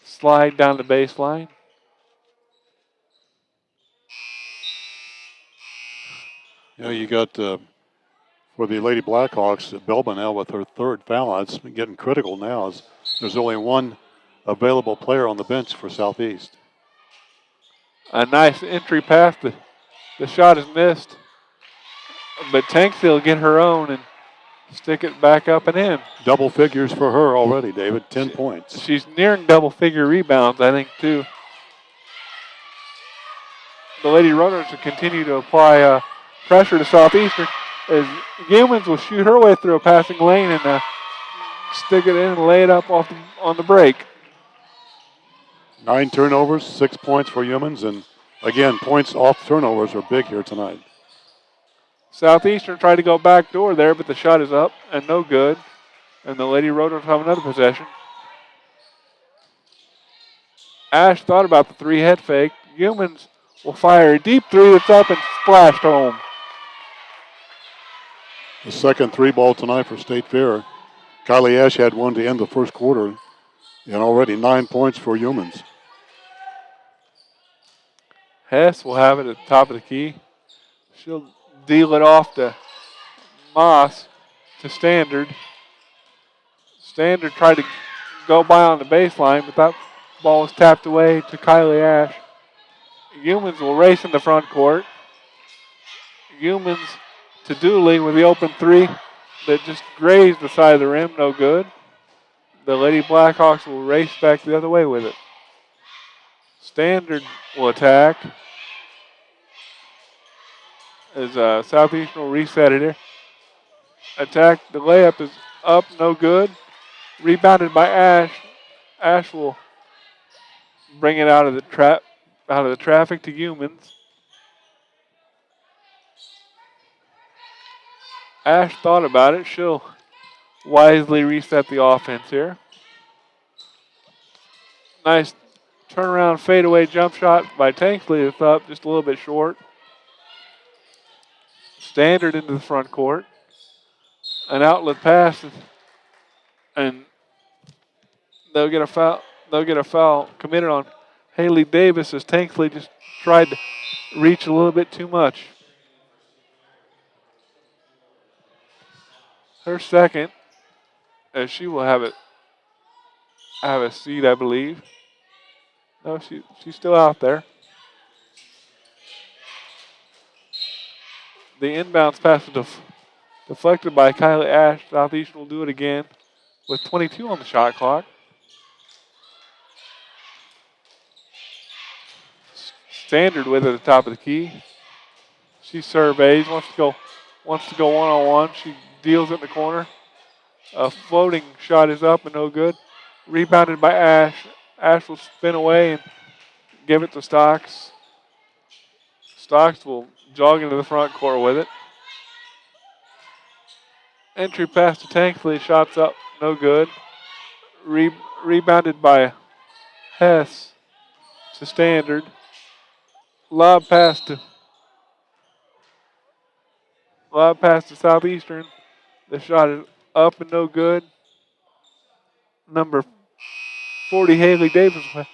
slide down the baseline. Yeah, you got for the Lady Blackhawks, Belba now with her third foul. It's getting critical now as there's only one available player on the bench for Southeast. A nice entry pass. The shot is missed. But Tanksley will get her own and stick it back up and in. Double figures for her already, David. 10 points. She's nearing double-figure rebounds, I think, too. The Lady Roadrunners will continue to apply pressure to Southeastern as Humans will shoot her way through a passing lane and stick it in and lay it up on the break. 9 turnovers, 6 points for Humans, and again, points off turnovers are big here tonight. Southeastern tried to go back door there, but the shot is up and no good. And the Lady Roadrunners have another possession. Ash thought about the three head fake. Humans will fire a deep three that's up and splashed home. The second three ball tonight for State Fair. Kylie Ash had one to end the first quarter, and already 9 points for Humans. Hess will have it at the top of the key. She'll deal it off to Moss to Standard. Standard tried to go by on the baseline, but that ball was tapped away to Kylie Ash. Humans will race in the front court. Humans to Dooley with the open three that just grazed the side of the rim, no good. The Lady Blackhawks will race back the other way with it. Standard will attack. As Southeastern will reset it here. Attack, the layup is up, no good. Rebounded by Ash. Ash will bring it out of the traffic to Humans. Ash thought about it. She'll wisely reset the offense here. Nice Turnaround fadeaway jump shot by Tanksley is up just a little bit short. Standard into the front court. An outlet pass, and they'll get a foul. They'll get a foul committed on Haley Davis as Tanksley just tried to reach a little bit too much. Her second, as she will have a seat, I believe. No, she's still out there. The inbounds pass is deflected by Kylie Ash. Southeastern will do it again with 22 on the shot clock. Standard with it at the top of the key. She surveys, wants to go one-on-one. She deals it in the corner. A floating shot is up and no good. Rebounded by Ash. Ash will spin away and give it to Stocks. Stocks will jog into the front court with it. Entry pass to Tanksley. Shots up, no good. Rebounded by Hess to Standard. Lob pass to Southeastern. The shot is up and no good. Number 40, Haley Davis, will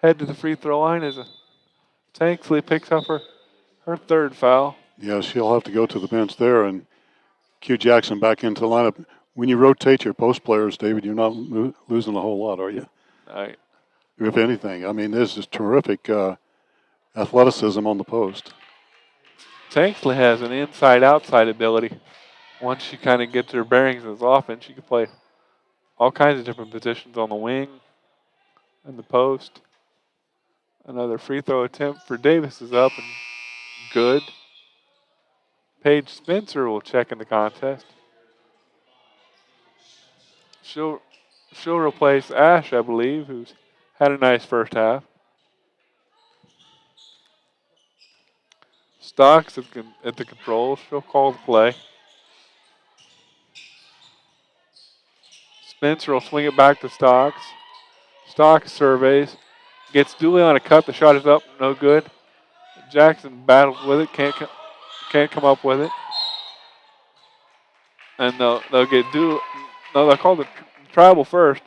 head to the free throw line as Tanksley picks up her third foul. Yeah, she'll have to go to the bench there, and Q Jackson back into the lineup. When you rotate your post players, David, you're not losing a whole lot, are you? Right. If anything. I mean, this is terrific athleticism on the post. Tanksley has an inside-outside ability. Once she kind of gets her bearings as offense, she can play all kinds of different positions on the wing and the post. Another free throw attempt for Davis is up and good. Paige Spencer will check in the contest. She'll replace Ash, I believe, who's had a nice first half. Stocks at the controls. She'll call the play. Spencer will swing it back to Stocks. Stocks surveys. Gets Dooley on a cut. The shot is up. No good. Jackson battles with it. Can't come up with it. And they'll get Dooley. No, they'll call the travel first,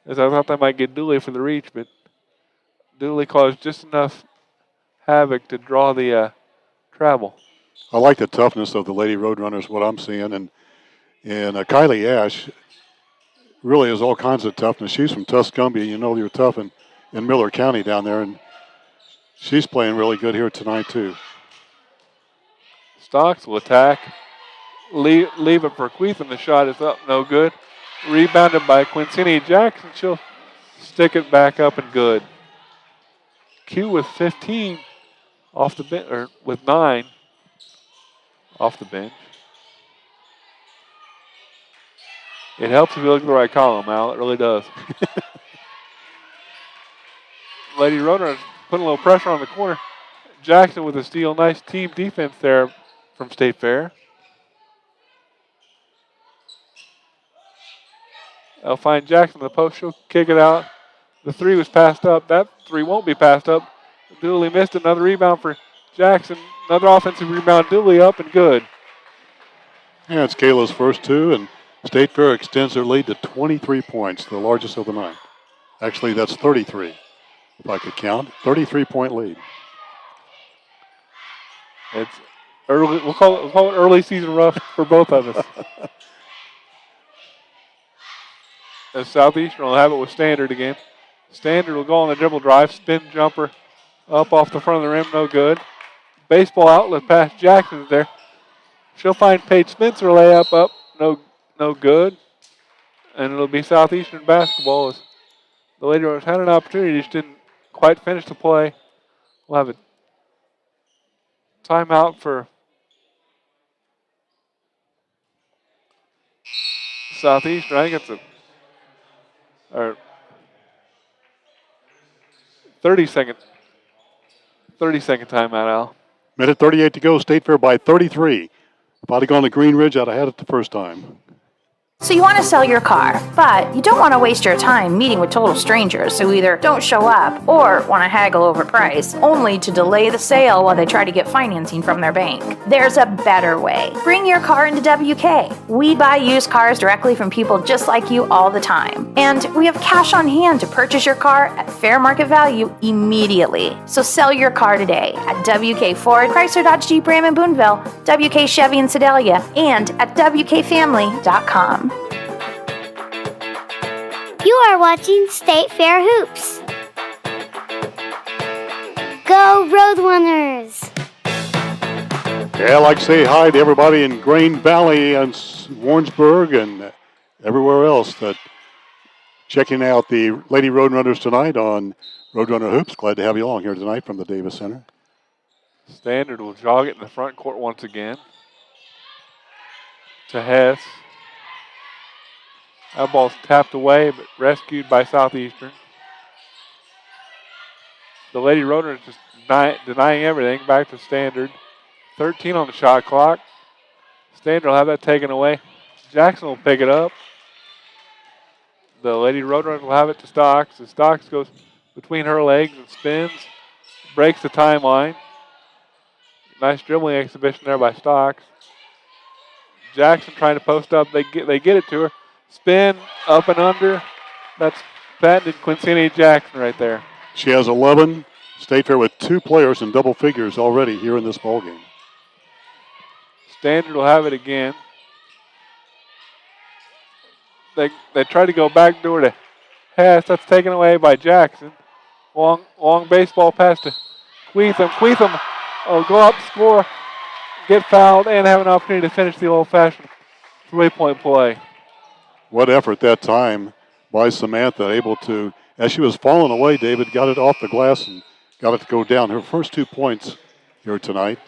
as I thought they might get Dooley for the reach, but Dooley caused just enough havoc to draw the travel. I like the toughness of the Lady Roadrunners, what I'm seeing, and Kylie Ash really has all kinds of toughness. She's from Tuscumbia. You know you're tough in Miller County down there, and she's playing really good here tonight too. Stocks will attack. Leave it for Queethan. The shot is up, no good. Rebounded by Quincini Jackson. She'll stick it back up and good. Q with 15 off the bench, or with 9 off the bench. It helps if you look at the right column, Al. It really does. Lady Roadrunners putting a little pressure on the corner. Jackson with a steal. Nice team defense there from State Fair. They'll find Jackson in the post. She'll kick it out. The three was passed up. That three won't be passed up. Dooley missed. Another rebound for Jackson. Another offensive rebound. Dooley up and good. Yeah, it's Kayla's first two, and State Fair extends their lead to 23 points, the largest of the night. Actually, that's 33, if I could count. 33-point lead. It's early. We'll call it early season rough for both of us. As Southeastern will have it with Standard again. Standard will go on the dribble drive, spin jumper up off the front of the rim, no good. Baseball outlet pass, Jackson's there. She'll find Paige Spencer layup up, no good. And it'll be Southeastern basketball as the Lady Roadrunners had an opportunity, just didn't quite finish the play. We'll have a timeout for Southeastern. I think it's a 30-second timeout, Al. Minute 38 to go. State Fair by 33. If I'd have gone to Green Ridge, I'd have had it the first time. So you want to sell your car, but you don't want to waste your time meeting with total strangers who either don't show up or want to haggle over price, only to delay the sale while they try to get financing from their bank. There's a better way. Bring your car into WK. We buy used cars directly from people just like you all the time. And we have cash on hand to purchase your car at fair market value immediately. So sell your car today at WK Ford, Chrysler Dodge Jeep Ram in Boonville, WK Chevy in Sedalia, and at WKFamily.com. You are watching State Fair Hoops. Go Roadrunners! Yeah, I'd like to say hi to everybody in Grain Valley and Warrensburg and everywhere else that checking out the Lady Roadrunners tonight on Roadrunner Hoops. Glad to have you along here tonight from the Davis Center. Standard will jog it in the front court once again. To Hess. That ball's tapped away, but rescued by Southeastern. The Lady Roadrunners just denying everything. Back to Standard. 13 on the shot clock. Standard will have that taken away. Jackson will pick it up. The Lady Roadrunners will have it to Stocks. As Stocks goes between her legs and spins. Breaks the timeline. Nice dribbling exhibition there by Stocks. Jackson trying to post up. They get it to her. Spin, up and under. That's patented Quincini Jackson right there. She has 11. State Fair with 2 players in double figures already here in this ballgame. Standard will have it again. They try to go backdoor to Hess. That's taken away by Jackson. Long baseball pass to Queetham. Queetham will go up, score, get fouled, and have an opportunity to finish the old-fashioned 3-point play. What effort that time by Samantha, able to, as she was falling away, David, got it off the glass and got it to go down. Her first 2 points here tonight.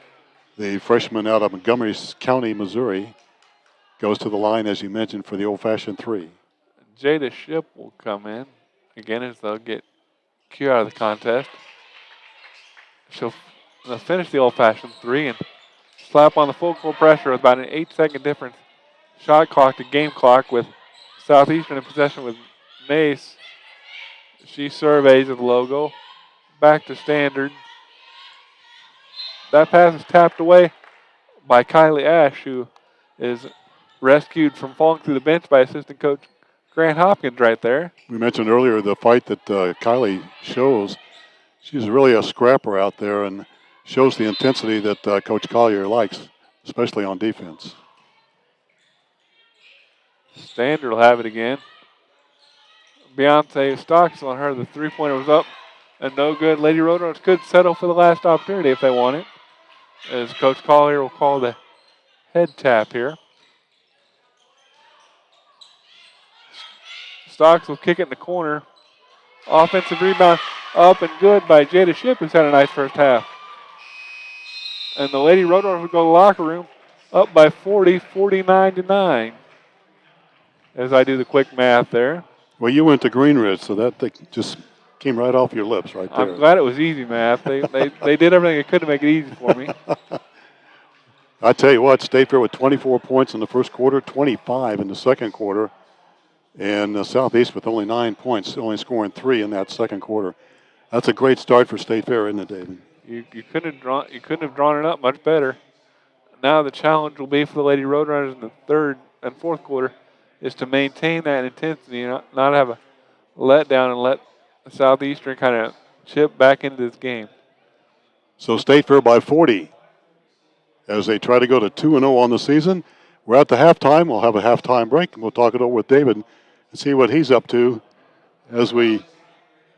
The freshman out of Montgomery County, Missouri, goes to the line, as you mentioned, for the old-fashioned 3. Jada Ship will come in, again, as they'll get Q out of the contest. They'll finish the old-fashioned 3 and slap on the full court pressure with about an 8-second difference. Shot clock to game clock with Southeastern in possession with Mace. She surveys the logo. Back to Standard. That pass is tapped away by Kylie Ash, who is rescued from falling through the bench by assistant coach Grant Hopkins right there. We mentioned earlier the fight that Kylie shows. She's really a scrapper out there and shows the intensity that Coach Collier likes, especially on defense. Standard will have it again. Beyonce Stocks on her. The 3-pointer was up and no good. Lady Roadrunners could settle for the last opportunity if they want it, as Coach Collier will call the head tap here. Stocks will kick it in the corner. Offensive rebound up and good by Jada Ship, who's had a nice first half. And the Lady Roadrunners will go to the locker room up by 40, 49-9. As I do the quick math there. Well, you went to Green Ridge, so that just came right off your lips right there. I'm glad it was easy math. They did everything they could to make it easy for me. I tell you what, State Fair with 24 points in the first quarter, 25 in the second quarter, and Southeast with only 9 points, only scoring 3 in that second quarter. That's a great start for State Fair, isn't it, David? You couldn't have drawn it up much better. Now the challenge will be for the Lady Roadrunners in the third and fourth quarter is to maintain that intensity, not have a letdown and let Southeastern kind of chip back into this game. So State Fair by 40 as they try to go to 2-0 on the season. We're at the halftime. We'll have a halftime break, and we'll talk it over with David and see what he's up to as we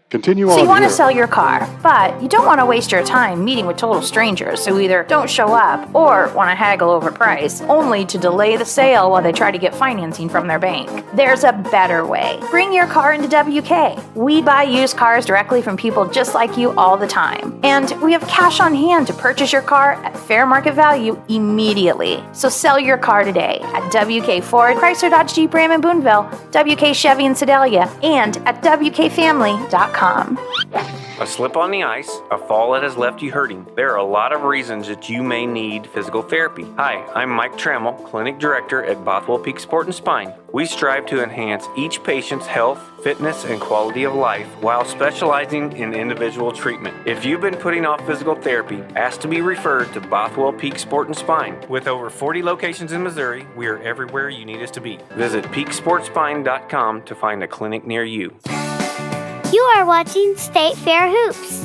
continue on. So you want here. to sell your car, but you don't want to waste your time meeting with total strangers who either don't show up or want to haggle over price, only to delay the sale while they try to get financing from their bank. There's a better way. Bring your car into WK. We buy used cars directly from people just like you all the time. And we have cash on hand to purchase your car at fair market value immediately. So sell your car today at WK Ford, Chrysler Dodge Jeep Ram in Boonville, WK Chevy in Sedalia, and at WKFamily.com. SFCC.com. A slip on the ice, a fall that has left you hurting. There are a lot of reasons that you may need physical therapy. Hi, I'm Mike Trammell, Clinic Director at Bothwell Peak Sport and Spine. We strive to enhance each patient's health, fitness, and quality of life while specializing in individual treatment. If you've been putting off physical therapy, ask to be referred to Bothwell Peak Sport and Spine. With over 40 locations in Missouri, we are everywhere you need us to be. Visit peaksportspine.com to find a clinic near you. You are watching State Fair Hoops.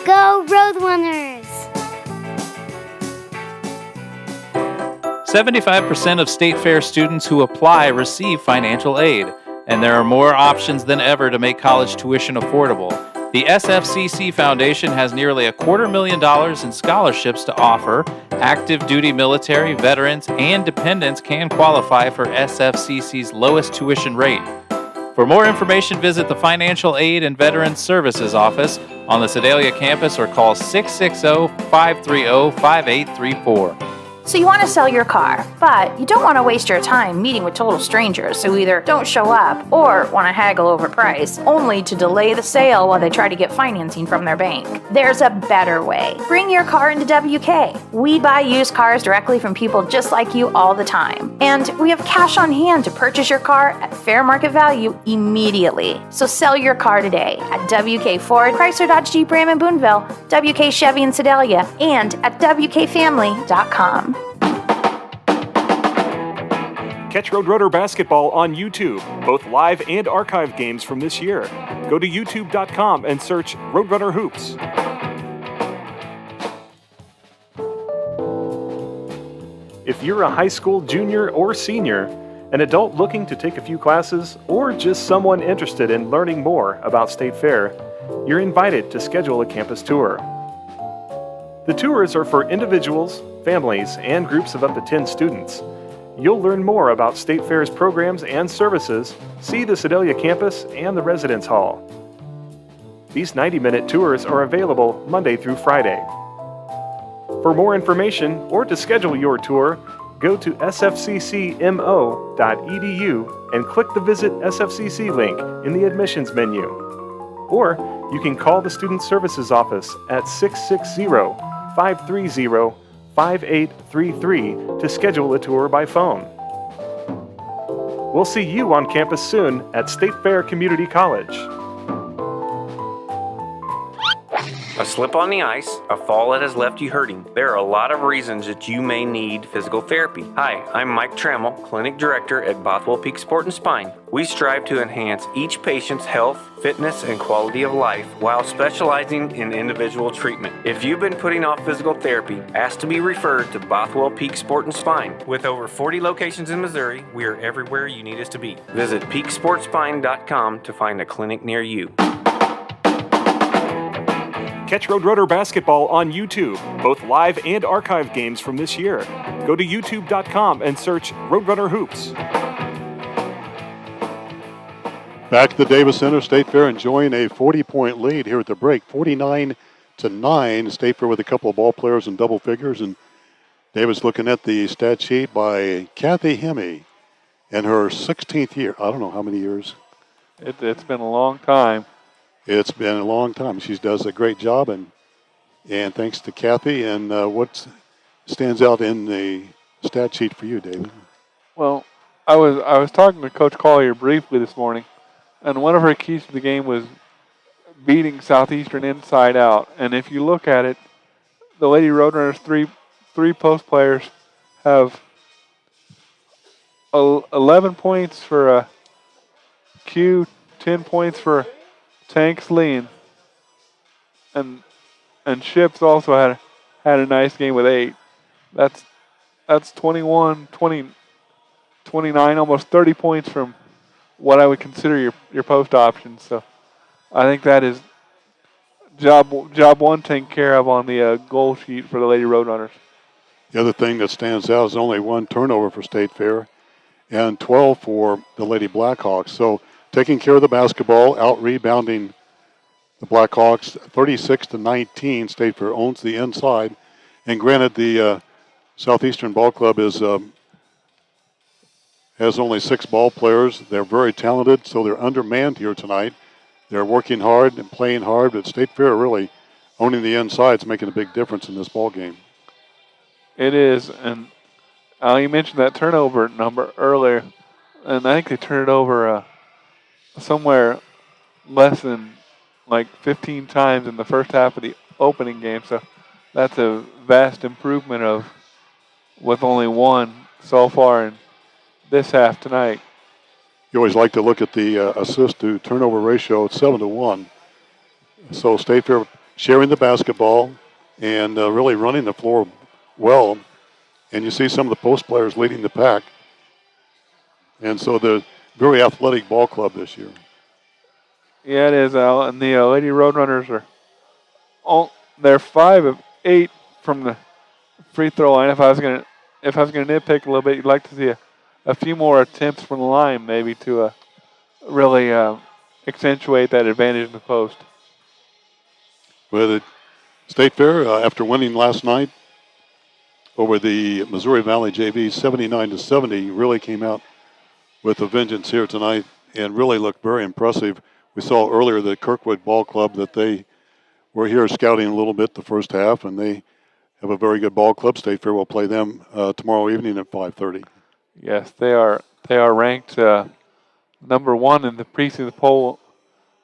Go Roadrunners! 75% of State Fair students who apply receive financial aid, and there are more options than ever to make college tuition affordable. The SFCC Foundation has nearly $250,000 in scholarships to offer. Active duty military, veterans, and dependents can qualify for SFCC's lowest tuition rate. For more information, visit the Financial Aid and Veterans Services Office on the Sedalia campus or call 660-530-5834. So you want to sell your car, but you don't want to waste your time meeting with total strangers who either don't show up or want to haggle over price, only to delay the sale while they try to get financing from their bank. There's a better way. Bring your car into WK. We buy used cars directly from people just like you all the time. And we have cash on hand to purchase your car at fair market value immediately. So sell your car today at WK Ford, Chrysler Dodge Jeep Ram in Boonville, WK Chevy in Sedalia, and at WKFamily.com. Catch Roadrunner basketball on YouTube, both live and archive games from this year. Go to youtube.com and search Roadrunner Hoops. If you're a high school junior or senior, an adult looking to take a few classes, or just someone interested in learning more about State Fair, you're invited to schedule a campus tour. The tours are for individuals, families, and groups of up to 10 students. You'll learn more about State Fair's programs and services, see the Sedalia campus and the residence hall. These 90-minute tours are available Monday through Friday. For more information or to schedule your tour, go to sfccmo.edu and click the Visit SFCC link in the admissions menu. Or you can call the Student Services Office at 660-530-5833 to schedule a tour by phone. We'll see you on campus soon at State Fair Community College. A slip on the ice, a fall that has left you hurting. There are a lot of reasons that you may need physical therapy. Hi, I'm Mike Trammell, Clinic Director at Bothwell Peak Sport and Spine. We strive to enhance each patient's health, fitness, and quality of life while specializing in individual treatment. If you've been putting off physical therapy, ask to be referred to Bothwell Peak Sport and Spine. With over 40 locations in Missouri, we are everywhere you need us to be. Visit peaksportspine.com to find a clinic near you. Catch Roadrunner basketball on YouTube, both live and archive games from this year. Go to youtube.com and search Roadrunner Hoops. Back at the Davis Center, State Fair enjoying a 40-point lead here at the break, 49-9. State Fair with a couple of ball players in double figures, and Davis looking at the stat sheet by Kathy Hemme in her 16th year. I don't know how many years. It's been a long time. It's been a long time. She does a great job, and thanks to Kathy. And what stands out in the stat sheet for you, David? Well, I was talking to Coach Collier briefly this morning, and one of her keys to the game was beating Southeastern inside out. And if you look at it, the Lady Roadrunners three post players have 11 points for Q, 10 points for Tanks Lean, and Ships also had a nice game with 8. That's 21, 20, 29, almost 30 points from what I would consider your post options. So I think that is job one taken care of on the goal sheet for the Lady Roadrunners. The other thing that stands out is only 1 turnover for State Fair and 12 for the Lady Blackhawks. So taking care of the basketball, out-rebounding the Blackhawks 36-19. State Fair owns the inside. And granted, the Southeastern Ball Club has only 6 ball players. They're very talented, so they're undermanned here tonight. They're working hard and playing hard, but State Fair really owning the inside's making a big difference in this ball game. It is, and you mentioned that turnover number earlier, and I think they turned it over somewhere less than like 15 times in the first half of the opening game. So that's a vast improvement of with only one so far in this half tonight. You always like to look at the assist to turnover ratio at 7-1. So State Fair sharing the basketball and really running the floor well. And you see some of the post players leading the pack. And so the very athletic ball club this year. Yeah, it is, Al. And the Lady Roadrunners they're 5 of 8 from the free throw line. If I was gonna nitpick a little bit, you'd like to see a few more attempts from the line, maybe to really accentuate that advantage in the post. Well, the State Fair, after winning last night over the Missouri Valley JV 79-70, really came out with a vengeance here tonight and really looked very impressive. We saw earlier the Kirkwood Ball Club that they were here scouting a little bit the first half, and they have a very good ball club. State Fair will play them tomorrow evening at 5:30. Yes, they are ranked number 1 in the preseason poll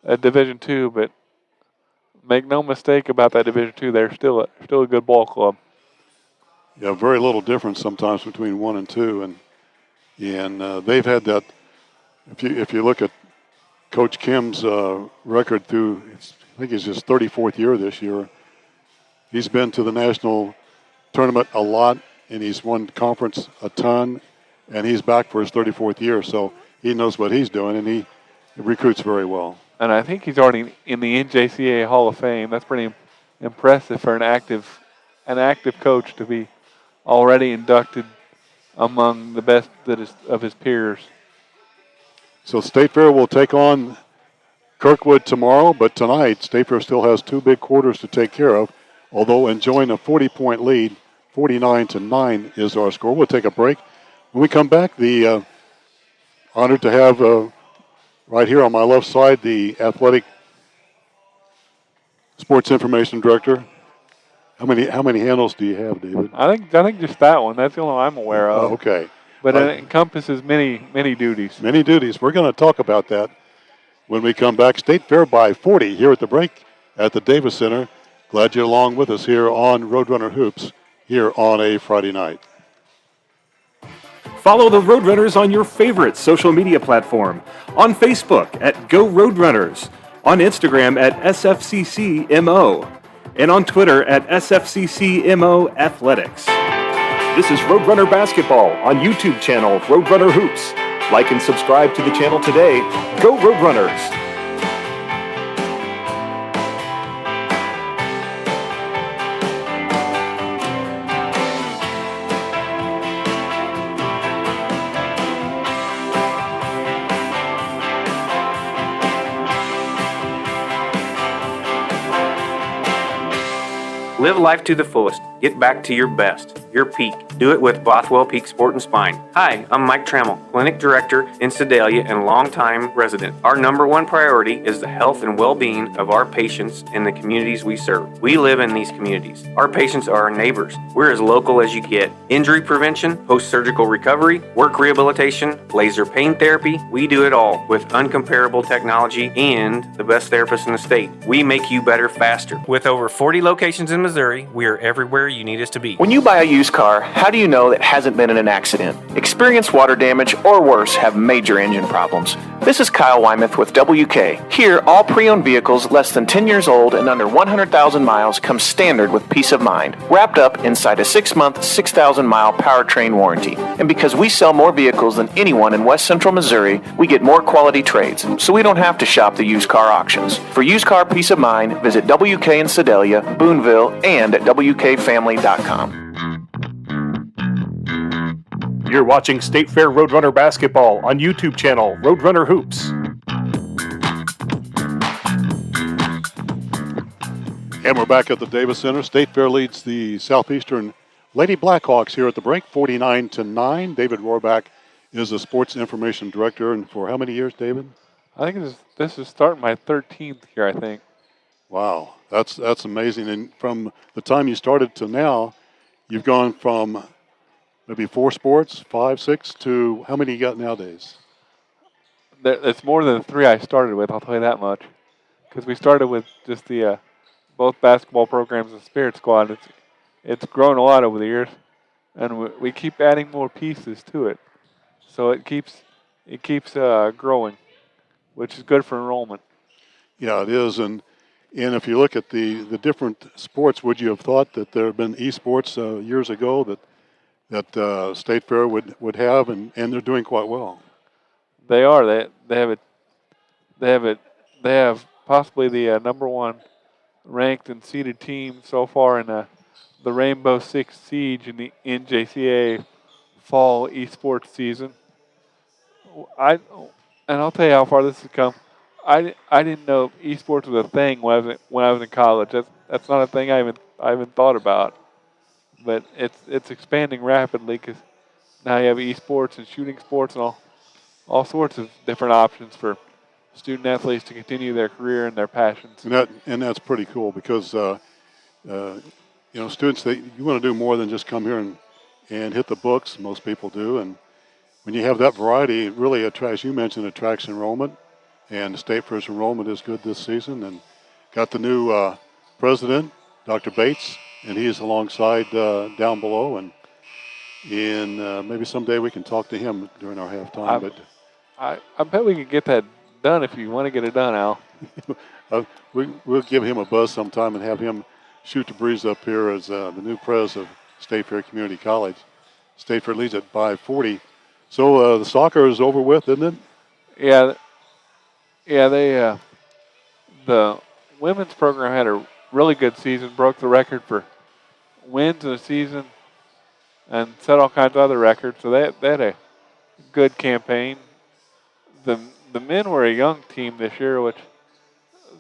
at Division II, but make no mistake about that Division II, they're still a good ball club. Yeah, very little difference sometimes between 1 and 2, and they've had that. If you look at Coach Kim's record through, I think it's his 34th year this year. He's been to the national tournament a lot, and he's won conference a ton, and he's back for his 34th year, so he knows what he's doing, and he recruits very well. And I think he's already in the NJCAA Hall of Fame. That's pretty impressive for an active coach to be already inducted among the best of his peers. So State Fair will take on Kirkwood tomorrow, but tonight State Fair still has 2 big quarters to take care of, although enjoying a 40-point lead. 49-9 is our score. We'll take a break. When we come back, the honored to have right here on my left side the athletic sports information director. How many handles do you have, David? I think just that one. That's the only one I'm aware of. Oh, okay. But it encompasses many duties. Many duties. We're going to talk about that when we come back. State Fair by 40 here at the break at the Davis Center. Glad you're along with us here on Roadrunner Hoops here on a Friday night. Follow the Roadrunners on your favorite social media platform. On Facebook at Go Roadrunners, on Instagram at SFCCMO, and on Twitter at SFCCMO Athletics. This is Roadrunner Basketball on YouTube channel Roadrunner Hoops. Like and subscribe to the channel today. Go Roadrunners! Live life to the fullest. Get back to your best, your peak. Do it with Bothwell Peak Sport and Spine. Hi, I'm Mike Trammell, Clinic Director in Sedalia and longtime resident. Our number 1 priority is the health and well-being of our patients in the communities we serve. We live in these communities. Our patients are our neighbors. We're as local as you get. Injury prevention, post-surgical recovery, work rehabilitation, laser pain therapy. We do it all with uncomparable technology and the best therapists in the state. We make you better faster. With over 40 locations in Missouri, we are everywhere you need us to be. When you buy a used car, how do you know that hasn't been in an accident? Experienced water damage or worse have major engine problems. This is Kyle Wymuth with WK. Here, all pre-owned vehicles less than 10 years old and under 100,000 miles come standard with peace of mind, wrapped up inside a 6-month, 6,000-mile powertrain warranty. And because we sell more vehicles than anyone in West Central Missouri, we get more quality trades, so we don't have to shop the used car auctions. For used car peace of mind, visit WK in Sedalia, Boonville, and at WKFamily.com. You're watching State Fair Roadrunner Basketball on YouTube channel Roadrunner Hoops. And we're back at the Davis Center. State Fair leads the Southeastern Lady Blackhawks here at the break, 49-9. David Rohrback is the sports information director, and for how many years, David? I think this is starting my 13th year, I think. Wow, that's amazing. And from the time you started to now, you've gone from maybe 4 sports, 5, 6, to how many you got nowadays? It's more than the 3 I started with, I'll tell you that much. Because we started with just the both basketball programs and spirit squad. It's grown a lot over the years, and we keep adding more pieces to it. So it keeps growing, which is good for enrollment. Yeah, it is. And if you look at the different sports, would you have thought that there have been esports years ago that State Fair would have, and they're doing quite well? They are. They have possibly the number 1 ranked and seeded team so far in the Rainbow Six Siege in the NJCAA fall esports season. I'll tell you how far this has come. I didn't know esports was a thing when I was in college. That's not a thing I even thought about. But it's expanding rapidly because now you have esports and shooting sports and all sorts of different options for student athletes to continue their career and their passions. And that's pretty cool because students, you want to do more than just come here and hit the books. Most people do, and when you have that variety, it really attracts. You mentioned attracts enrollment, and the State Fair's enrollment is good this season. And got the new president, Dr. Bates, and he's alongside down below. And maybe someday we can talk to him during our halftime. But I bet we can get that done if you want to get it done, Al. We'll give him a buzz sometime and have him shoot the breeze up here as the new pres of State Fair Community College. State Fair leads it by 40. So the soccer is over with, isn't it? Yeah. The women's program had a really good season, broke the record for wins in the season, and set all kinds of other records. So they had a good campaign. The men were a young team this year, which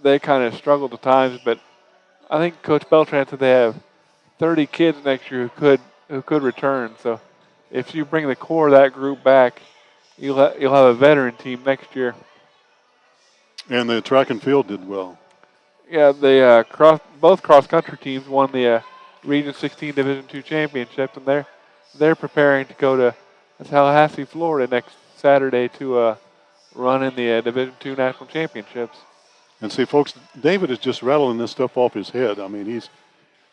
they kind of struggled at times, but I think Coach Beltran said they have 30 kids next year who could return. So if you bring the core of that group back, you'll have a veteran team next year. And the track and field did well. Yeah, both cross country teams won the Region 16 Division II championship, and they're preparing to go to Tallahassee, Florida next Saturday to run in the Division II national championships. And see, folks, David is just rattling this stuff off his head. I mean,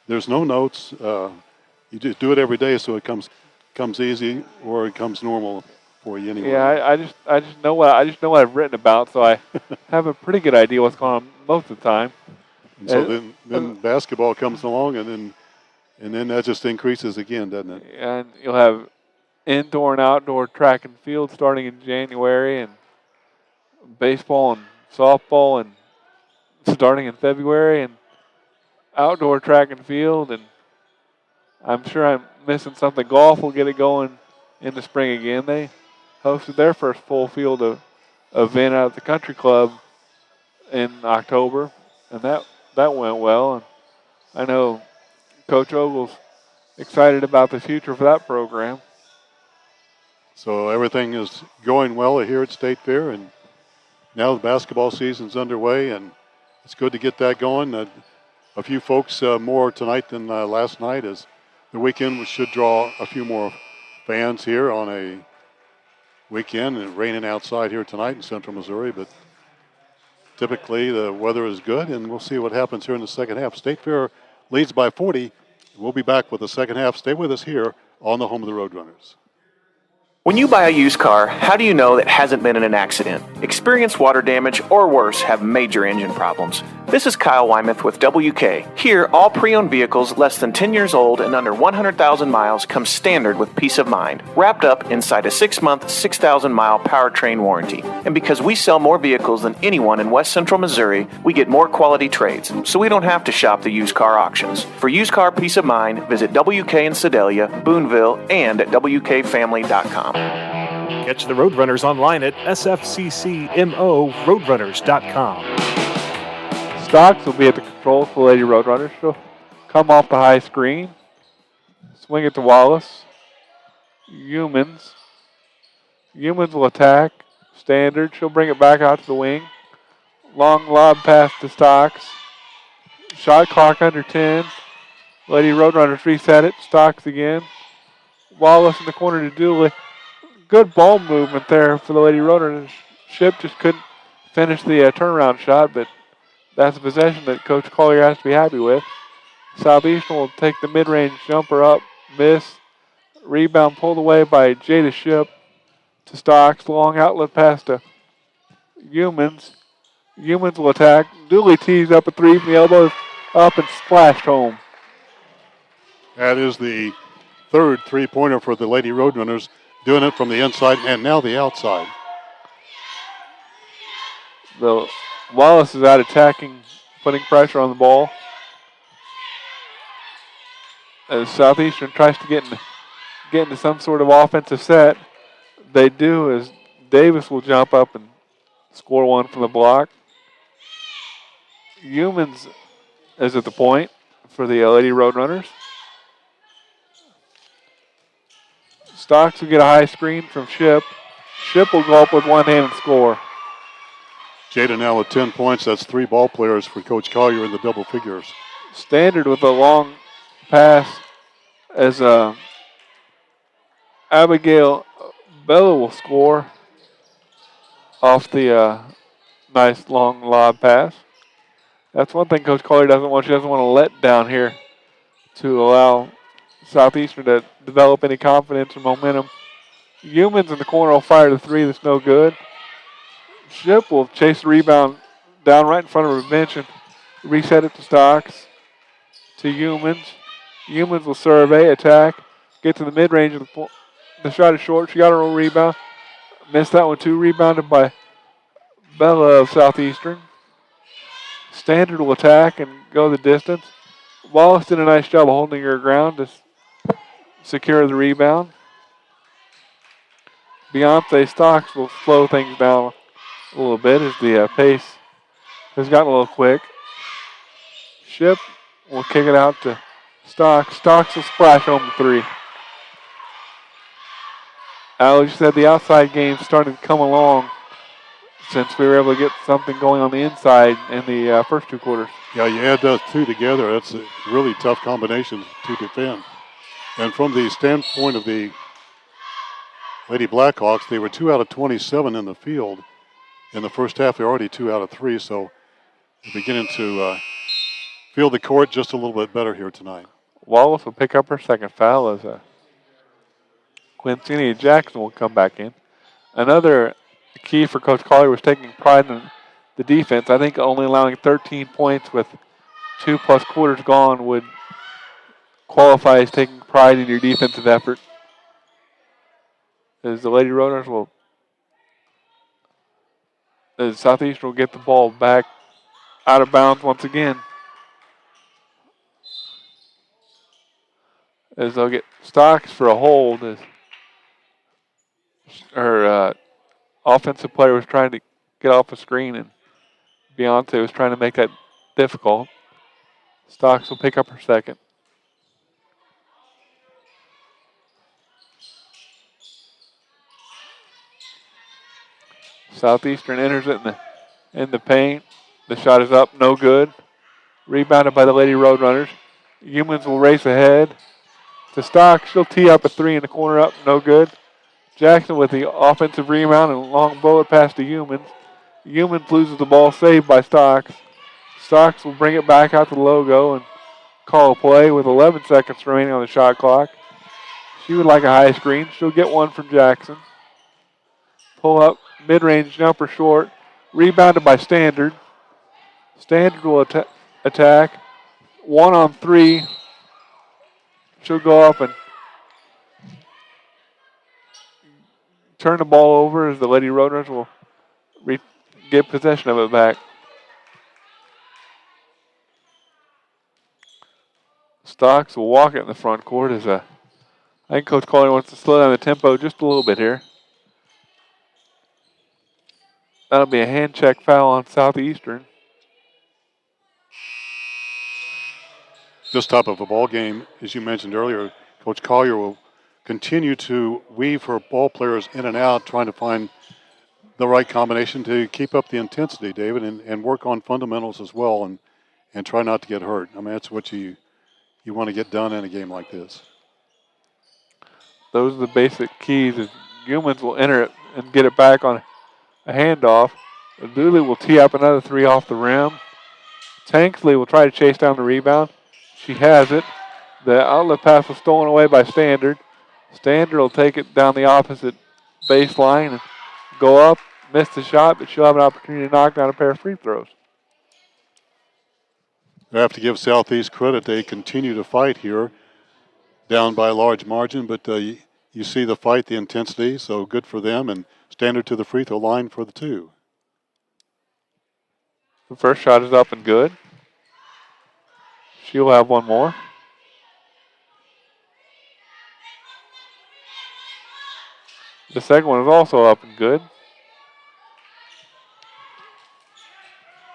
there's no notes. You just do it every day, so it comes easy or it comes normal for you anyway. Yeah, I just know what I've written about, so I have a pretty good idea what's going on most of the time. And so then basketball comes along, and then that just increases again, doesn't it? And you'll have indoor and outdoor track and field starting in January, and baseball and softball and starting in February, and outdoor track and field, and I'm sure I'm missing something. Golf will get it going in the spring again. They hosted their first full field event out at the country club in October, and that went well. And I know Coach Ogle's excited about the future for that program. So everything is going well here at State Fair, and now the basketball season's underway, and it's good to get that going. A few folks more tonight than last night, as the weekend should draw a few more fans here on a weekend. And raining outside here tonight in central Missouri, but typically the weather is good, and we'll see what happens here in the second half. State Fair leads by 40. We'll be back with the second half. Stay with us here on the home of the Roadrunners. When you buy a used car, how do you know that hasn't been in an accident, experienced water damage, or worse, have major engine problems? This is Kyle Wymuth with WK. Here, all pre-owned vehicles less than 10 years old and under 100,000 miles come standard with peace of mind, wrapped up inside a 6-month, 6,000-mile powertrain warranty. And because we sell more vehicles than anyone in West Central Missouri, we get more quality trades, so we don't have to shop the used car auctions. For used car peace of mind, visit WK in Sedalia, Boonville, and at WKFamily.com. Catch the Roadrunners online at sfccmoroadrunners.com. Stocks will be at the controls for Lady Roadrunners. She'll come off the high screen, swing it to Wallace. Humans will attack, Standard. She'll bring it back out to the wing. Long lob pass to Stocks. Shot clock under 10. Lady Roadrunners reset it. Stocks again. Wallace in the corner to Dooley. Good ball movement there for the Lady Roadrunners. Ship just couldn't finish the turnaround shot, but that's a possession that Coach Collier has to be happy with. Southeastern will take the mid-range jumper up. Miss. Rebound pulled away by Jada Ship to Stocks. Long outlet pass to Humans. Humans will attack. Dooley tees up a three from the elbow up and splashed home. That is the third three-pointer for the Lady Roadrunners, doing it from the inside and now the outside. The Wallace is out attacking, putting pressure on the ball. As Southeastern tries to get into some sort of offensive set, they do as Davis will jump up and score one from the block. Humans is at the point for the Lady Roadrunners. Stocks will get a high screen from Ship. Ship will go up with one hand and score. Jada now with 10 points. That's 3 ball players for Coach Collier in the double figures. Standard with a long pass as Abigail Bella will score off the nice long lob pass. That's one thing Coach Collier doesn't want. She doesn't want to let down here to allow Southeastern to develop any confidence or momentum. Humans in the corner will fire the three that's no good. Ship will chase the rebound down right in front of her bench and reset it to Stocks. To Humans. Humans will survey, attack, get to the mid-range of the shot is short. She got her own rebound. Missed that one too. Rebounded by Bella of Southeastern. Standard will attack and go the distance. Wallace did a nice job of holding her ground to secure the rebound. Beyonce Stocks will slow things down a little bit as the pace has gotten a little quick. Ship will kick it out to Stocks. Stocks will splash home the three. Alex said the outside game started to come along since we were able to get something going on the inside in the first 2 quarters. Yeah, you add those two together, that's a really tough combination to defend. And from the standpoint of the Lady Blackhawks, they were 2 out of 27 in the field. In the first half, they're already 2 out of 3, so they're beginning to feel the court just a little bit better here tonight. Wallace will pick up her second foul as Quincini Jackson will come back in. Another key for Coach Collier was taking pride in the defense. I think only allowing 13 points with 2+ quarters gone would qualify as taking pride in your defensive effort. As the Lady Roadrunners will, as Southeastern will get the ball back out of bounds once again. As they'll get Stocks for a hold as her offensive player was trying to get off a screen and Beyonce was trying to make that difficult. Stocks will pick up her second. Southeastern enters it in the paint. The shot is up, no good. Rebounded by the Lady Roadrunners. Humans will race ahead to Stocks. She'll tee up a three in the corner up, no good. Jackson with the offensive rebound and long bullet pass to Humans. Humans loses the ball, saved by Stocks. Stocks will bring it back out to the logo and call a play with 11 seconds remaining on the shot clock. She would like a high screen. She'll get one from Jackson. Pull up, mid-range jumper short. Rebounded by Standard. Standard will attack. 1-on-3. She'll go up and turn the ball over as the Lady Roadrunners will get possession of it back. Stocks will walk it in the front court as I think Coach Collier wants to slow down the tempo just a little bit here. That'll be a hand check foul on Southeastern. This type of a ball game, as you mentioned earlier, Coach Collier will continue to weave her ball players in and out, trying to find the right combination to keep up the intensity, David, and work on fundamentals as well, and try not to get hurt. I mean, that's what you want to get done in a game like this. Those are the basic keys. Is humans will enter it and get it back on a handoff. Dooley will tee up another three off the rim. Tanksley will try to chase down the rebound. She has it. The outlet pass was stolen away by Standard. Standard will take it down the opposite baseline and go up, miss the shot, but she'll have an opportunity to knock down a pair of free throws. I have to give Southeast credit. They continue to fight here, down by a large margin, but you see the fight, the intensity, so good for them, and Standard to the free throw line for the two. The first shot is up and good. She'll have one more. The second one is also up and good.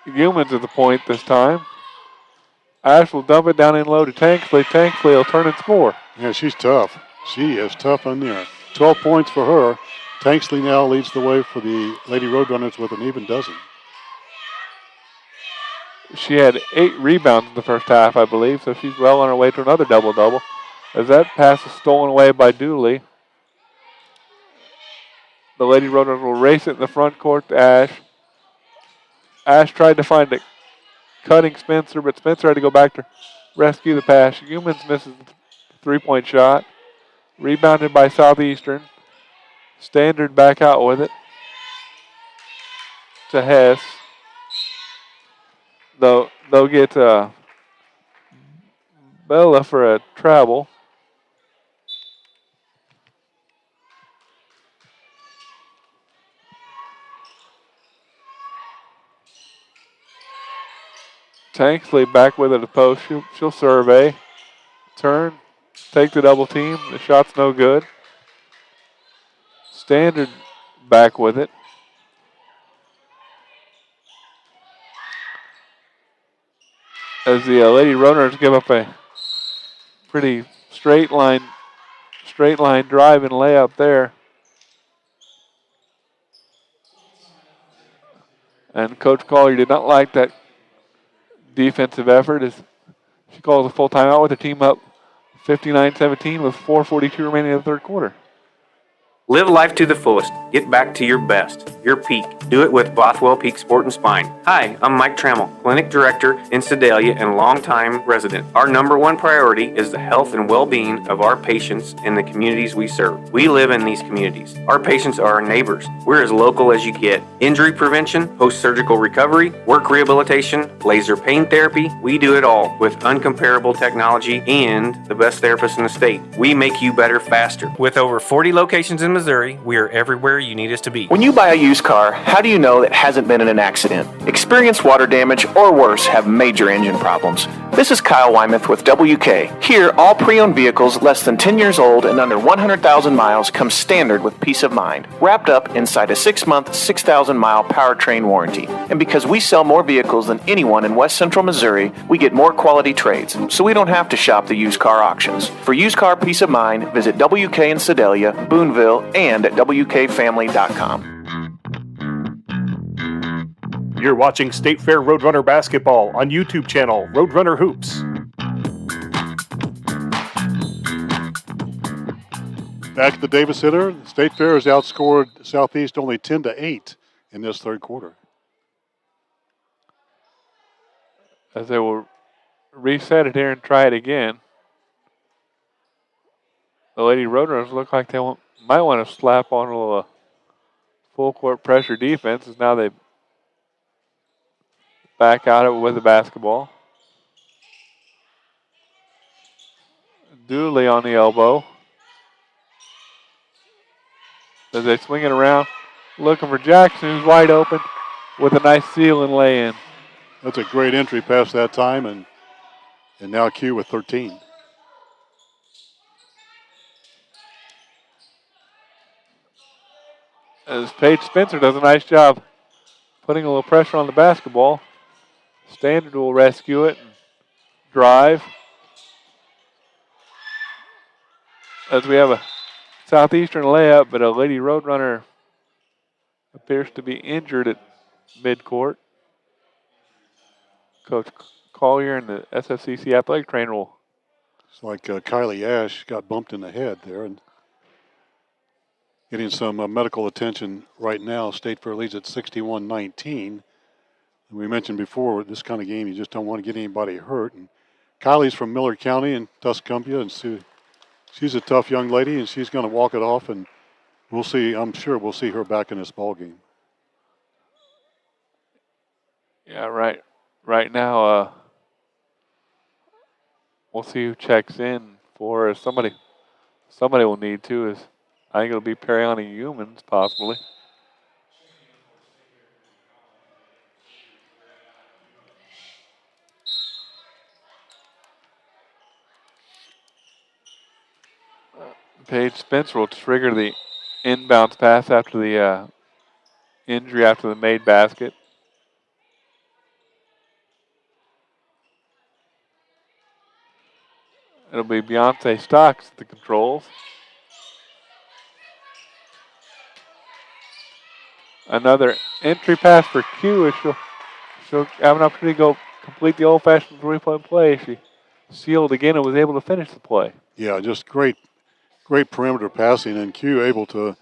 Humans at the point this time. Ash will dump it down in low to Tanksley. Tanksley will turn and score. Yeah, she's tough. She is tough on there. 12 points for her. Tanksley now leads the way for the Lady Roadrunners with an even dozen. She had 8 rebounds in the first half, I believe, so she's well on her way to another double-double. As that pass is stolen away by Dooley, the Lady Roadrunners will race it in the front court to Ash. Ash tried to find it cutting Spencer, but Spencer had to go back to rescue the pass. Humans misses the three-point shot. Rebounded by Southeastern. Standard back out with it to Hess. They'll get Bella for a travel. Tanksley back with it at the post. She'll survey. Turn. Take the double team. The shot's no good. Standard back with it. As the Lady Roadrunners give up a pretty straight line drive and layup there. And Coach Collier did not like that defensive effort as she calls a full timeout with the team up 59-17 with 4:42 remaining in the third quarter. Live life to the fullest. Get back to your best, your peak. Do it with Bothwell Peak Sport and Spine. Hi, I'm Mike Trammell, Clinic Director in Sedalia and longtime resident. Our number one priority is the health and well-being of our patients in the communities we serve. We live in these communities. Our patients are our neighbors. We're as local as you get. Injury prevention, post-surgical recovery, work rehabilitation, laser pain therapy. We do it all with uncomparable technology and the best therapists in the state. We make you better faster. With over 40 locations in Missouri, we are everywhere you need us to be. When you buy a used car, how do you know it hasn't been in an accident? Experienced water damage or worse have major engine problems. This is Kyle Wymuth with WK. Here, all pre-owned vehicles less than 10 years old and under 100,000 miles come standard with peace of mind, wrapped up inside a 6-month, 6,000-mile powertrain warranty. And because we sell more vehicles than anyone in West Central Missouri, we get more quality trades, so we don't have to shop the used car auctions. For used car peace of mind, visit WK in Sedalia, Boonville, and at WKFamily.com. You're watching State Fair Roadrunner Basketball on YouTube channel Roadrunner Hoops. Back at the Davis Center, State Fair has outscored Southeast only 10-8 in this third quarter. As they will reset it here and try it again. The Lady Roadrunners look like they might want to slap on a little full court pressure defense as now they back out of it with the basketball. Dooley on the elbow. As they swing it around, looking for Jackson, who's wide open with a nice seal and lay in. That's a great entry past that time, and now Q with 13. As Paige Spencer does a nice job putting a little pressure on the basketball. Standard will rescue it and drive. As we have a Southeastern layup, but a Lady Roadrunner appears to be injured at midcourt. Coach Collier and the SFCC athletic trainer will. It's like Kylie Ash got bumped in the head there and getting some medical attention right now. State Fair leads at 61-19. We mentioned before, this kind of game, you just don't want to get anybody hurt. And Kylie's from Miller County in Tuscumbia, and she's a tough young lady, and she's going to walk it off, and we'll see. I'm sure we'll see her back in this ball game. Yeah, right. Right now, we'll see who checks in for her. Somebody will need to. I think it'll be Periani Humans, possibly. Paige Spencer will trigger the inbounds pass after the injury after the made basket. It'll be Beyonce Stocks at the controls. Another entry pass for Q as she'll have an opportunity to go complete the old-fashioned three-point play. She sealed again and was able to finish the play. Yeah, just great perimeter passing, and Q able to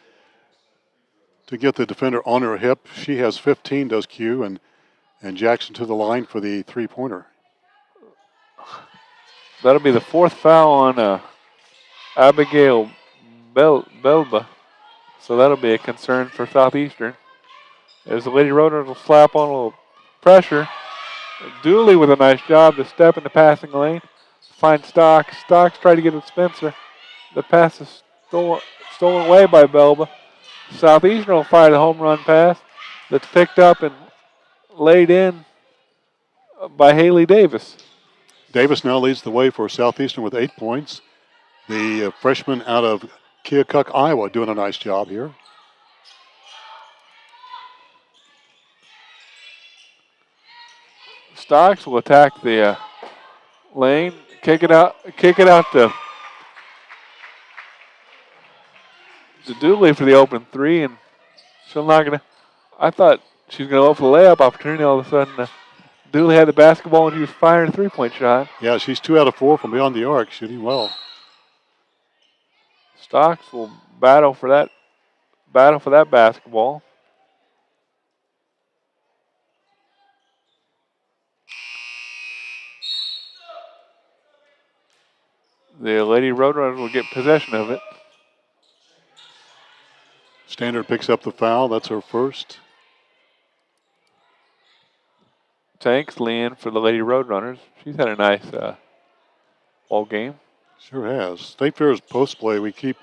get the defender on her hip. She has 15, does Q, and Jackson to the line for the three-pointer. That'll be the fourth foul on Abigail Belba, so that'll be a concern for Southeastern. As the Lady Roadrunners will slap on a little pressure. Dooley with a nice job to step in the passing lane. Find Stocks. Stocks tried to get it to Spencer. The pass is stolen away by Belba. Southeastern will fire the home run pass that's picked up and laid in by Haley Davis. Davis now leads the way for Southeastern with 8 points. The freshman out of Keokuk, Iowa, doing a nice job here. Stocks will attack the lane, kick it out to Dooley for the open three, and she'll not gonna. I thought she was gonna go for the layup opportunity. All of a sudden, Dooley had the basketball and she was firing a three-point shot. Yeah, she's 2 out of 4 from beyond the arc, shooting well. Stocks will battle for that basketball. The Lady Roadrunners will get possession of it. Standard picks up the foul. That's her first. Tanks Leanne for the Lady Roadrunners. She's had a nice ball game. Sure has. State Fair's post play, we keep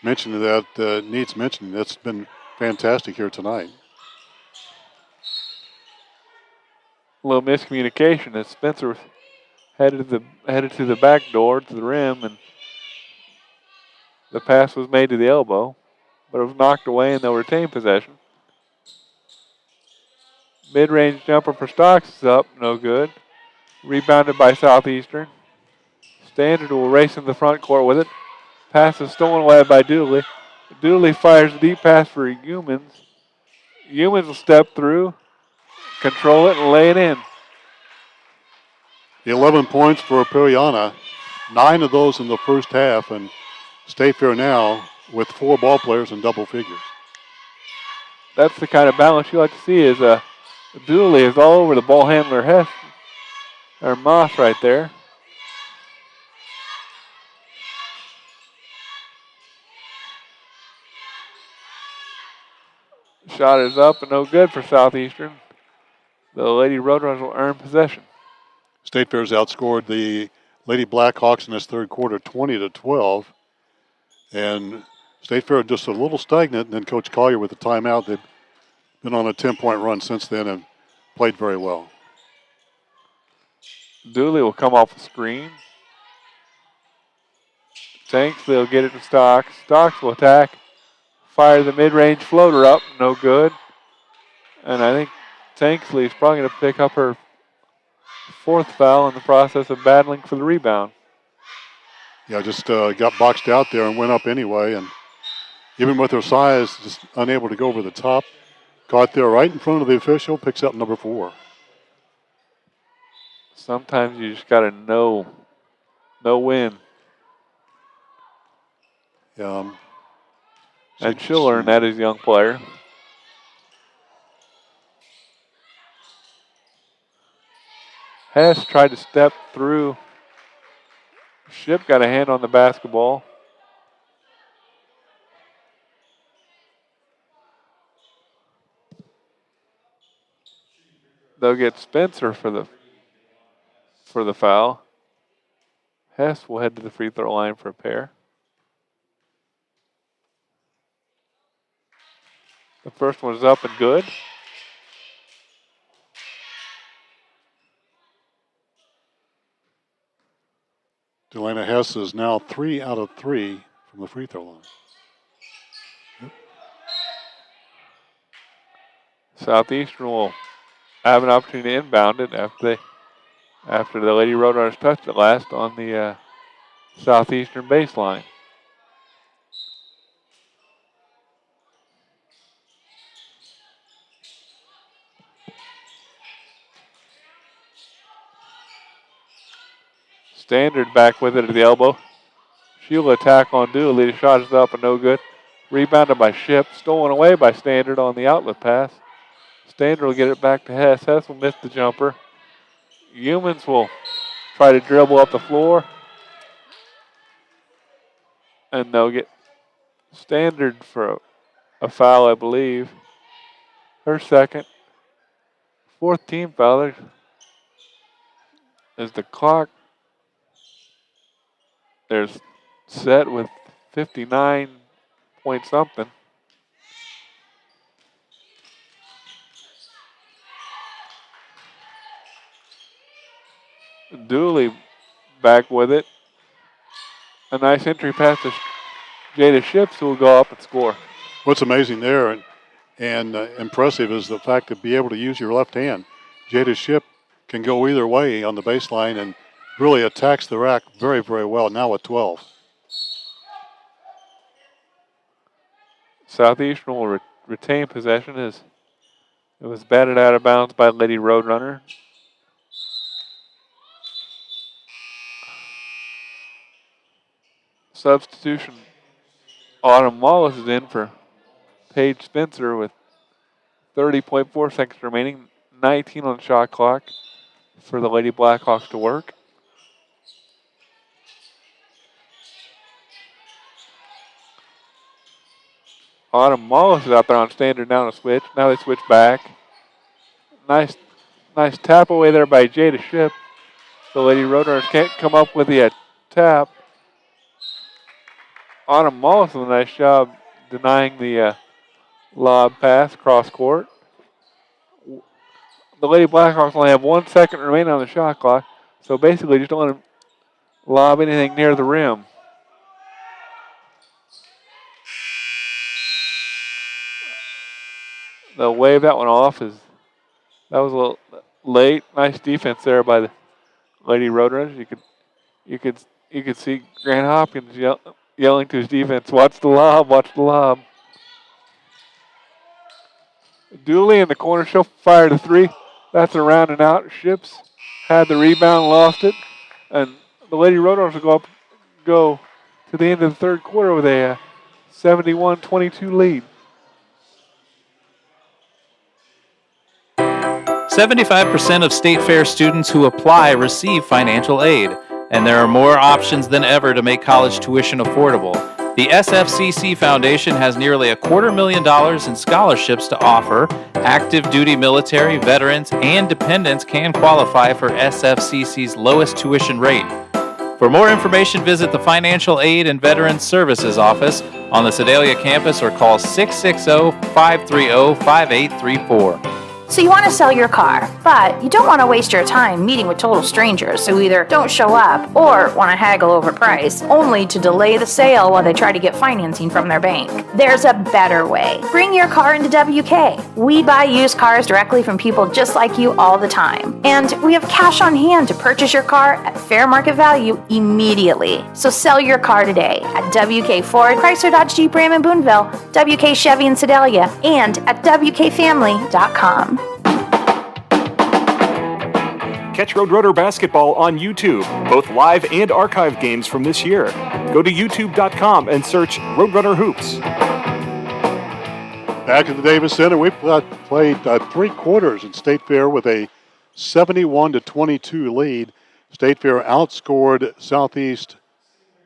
mentioning that, needs mentioning. That's been fantastic here tonight. A little miscommunication as Spencer was headed to the back door to the rim, and the pass was made to the elbow, but it was knocked away and they'll retain possession. Mid-range jumper for Stocks is up, no good. Rebounded by Southeastern. Standard will race in the front court with it. Pass is stolen away by Dooley. Dooley fires a deep pass for Humans. Humans will step through, control it, and lay it in. The 11 points for Periana, 9 of those in the first half, and State Fair now with 4 ball players in double figures. That's the kind of balance you like to see. Is Dooley is all over the ball handler Hess or Moss right there. Shot is up and no good for Southeastern. The Lady Roadrunners will earn possession. State Fair's outscored the Lady Blackhawks in this third quarter 20-12. And State Fair just a little stagnant, and then Coach Collier with the timeout. They've been on a 10-point run since then and played very well. Dooley will come off the screen. Tanks, they'll get it to Stocks. Stocks will attack. Fire the mid-range floater up, no good. And I think Tanksley is probably going to pick up her 4th foul in the process of battling for the rebound. Yeah, just got boxed out there and went up anyway. And even with their size, just unable to go over the top. Caught there right in front of the official, picks up number 4. Sometimes you just got to know when. And she'll learn that as a young player. Hess tried to step through. Ship got a hand on the basketball. They'll get Spencer for the foul. Hess will head to the free throw line for a pair. The first one is up and good. Delana Hess is now 3 out of 3 from the free throw line. Southeastern will have an opportunity to inbound it after the Lady Roadrunners touched it last on the Southeastern baseline. Standard back with it at the elbow. She'll attack on Dooley. The shot is up and no good. Rebounded by Ship. Stolen away by Standard on the outlet pass. Standard will get it back to Hess. Hess will miss the jumper. Humans will try to dribble up the floor. And they'll get Standard for a foul, I believe. Her second. 4th team foul. As the clock there's set with 59 point something. Dooley back with it. A nice entry pass to Jada Ships, who will go up and score. What's amazing there and impressive is the fact to be able to use your left hand. Jada Ship can go either way on the baseline and really attacks the rack very, very well, now at 12. Southeastern will retain possession as it was batted out of bounds by Lady Roadrunner. Substitution. Autumn Wallace is in for Paige Spencer with 30.4 seconds remaining, 19 on the shot clock for the Lady Blackhawks to work. Autumn Wallace is out there on Standard down a switch. Now they switch back. Nice tap away there by Jada Ship. The Lady Roadrunners can't come up with the tap. Autumn Wallace with a nice job denying the lob pass cross court. The Lady Blackhawks only have 1 second remaining on the shot clock, so basically just don't let them lob anything near the rim. They'll wave that one off. That was a little late. Nice defense there by the Lady Roadrunners. You could see Grant Hopkins yelling to his defense, "Watch the lob! Watch the lob!" Dooley in the corner. She'll fire the 3. That's a round and out. Ships had the rebound, lost it, and the Lady Roadrunners will go to the end of the third quarter with a 71-22 lead. 75% of State Fair students who apply receive financial aid, and there are more options than ever to make college tuition affordable. The SFCC Foundation has nearly $250,000 in scholarships to offer. Active duty military, veterans, and dependents can qualify for SFCC's lowest tuition rate. For more information, visit the Financial Aid and Veterans Services Office on the Sedalia campus or call 660-530-5834. So you want to sell your car, but you don't want to waste your time meeting with total strangers who either don't show up or want to haggle over price, only to delay the sale while they try to get financing from their bank. There's a better way. Bring your car into WK. We buy used cars directly from people just like you all the time. And we have cash on hand to purchase your car at fair market value immediately. So sell your car today at WK Ford, Chrysler Dodge Jeep Ram in Boonville, WK Chevy in Sedalia, and at WKFamily.com. Catch Roadrunner basketball on YouTube, both live and archive games from this year. Go to youtube.com and search Roadrunner Hoops. Back at the Davis Center, we played 3 quarters in State Fair with a 71-22 lead. State Fair outscored Southeast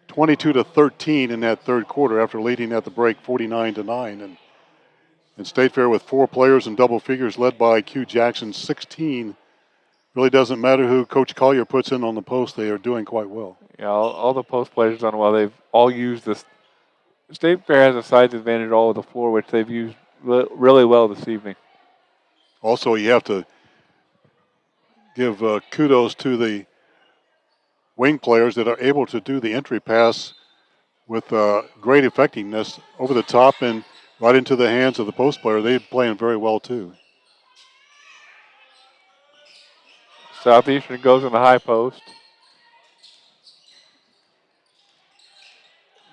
22-13 in that third quarter after leading at the break 49-9. And State Fair with 4 players in double figures led by Q Jackson, 16. Really doesn't matter who Coach Collier puts in on the post. They are doing quite well. Yeah, all the post players done well. They've all used this. State Fair has a size advantage all over the floor, which they've used really well this evening. Also, you have to give kudos to the wing players that are able to do the entry pass with great effectiveness over the top and right into the hands of the post player. They're playing very well, too. Southeastern goes in the high post.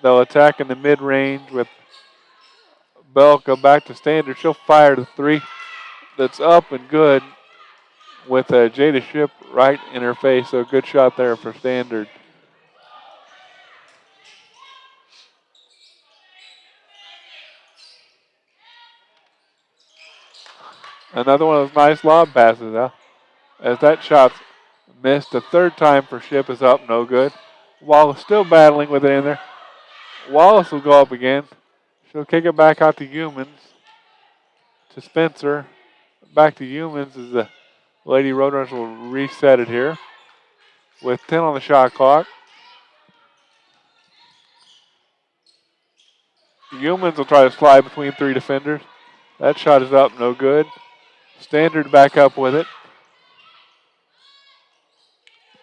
They'll attack in the mid-range with Belka back to Standard. She'll fire the 3 that's up and good with Jada Ship right in her face. So a good shot there for Standard. Another one of those nice lob passes, huh? As that shot's missed a third time for Ship is up, no good. Wallace still battling with it in there. Wallace will go up again. She'll kick it back out to Humans. To Spencer. Back to Humans as the Lady Roadrunners will reset it here. With 10 on the shot clock. Humans will try to slide between 3 defenders. That shot is up, no good. Standard back up with it.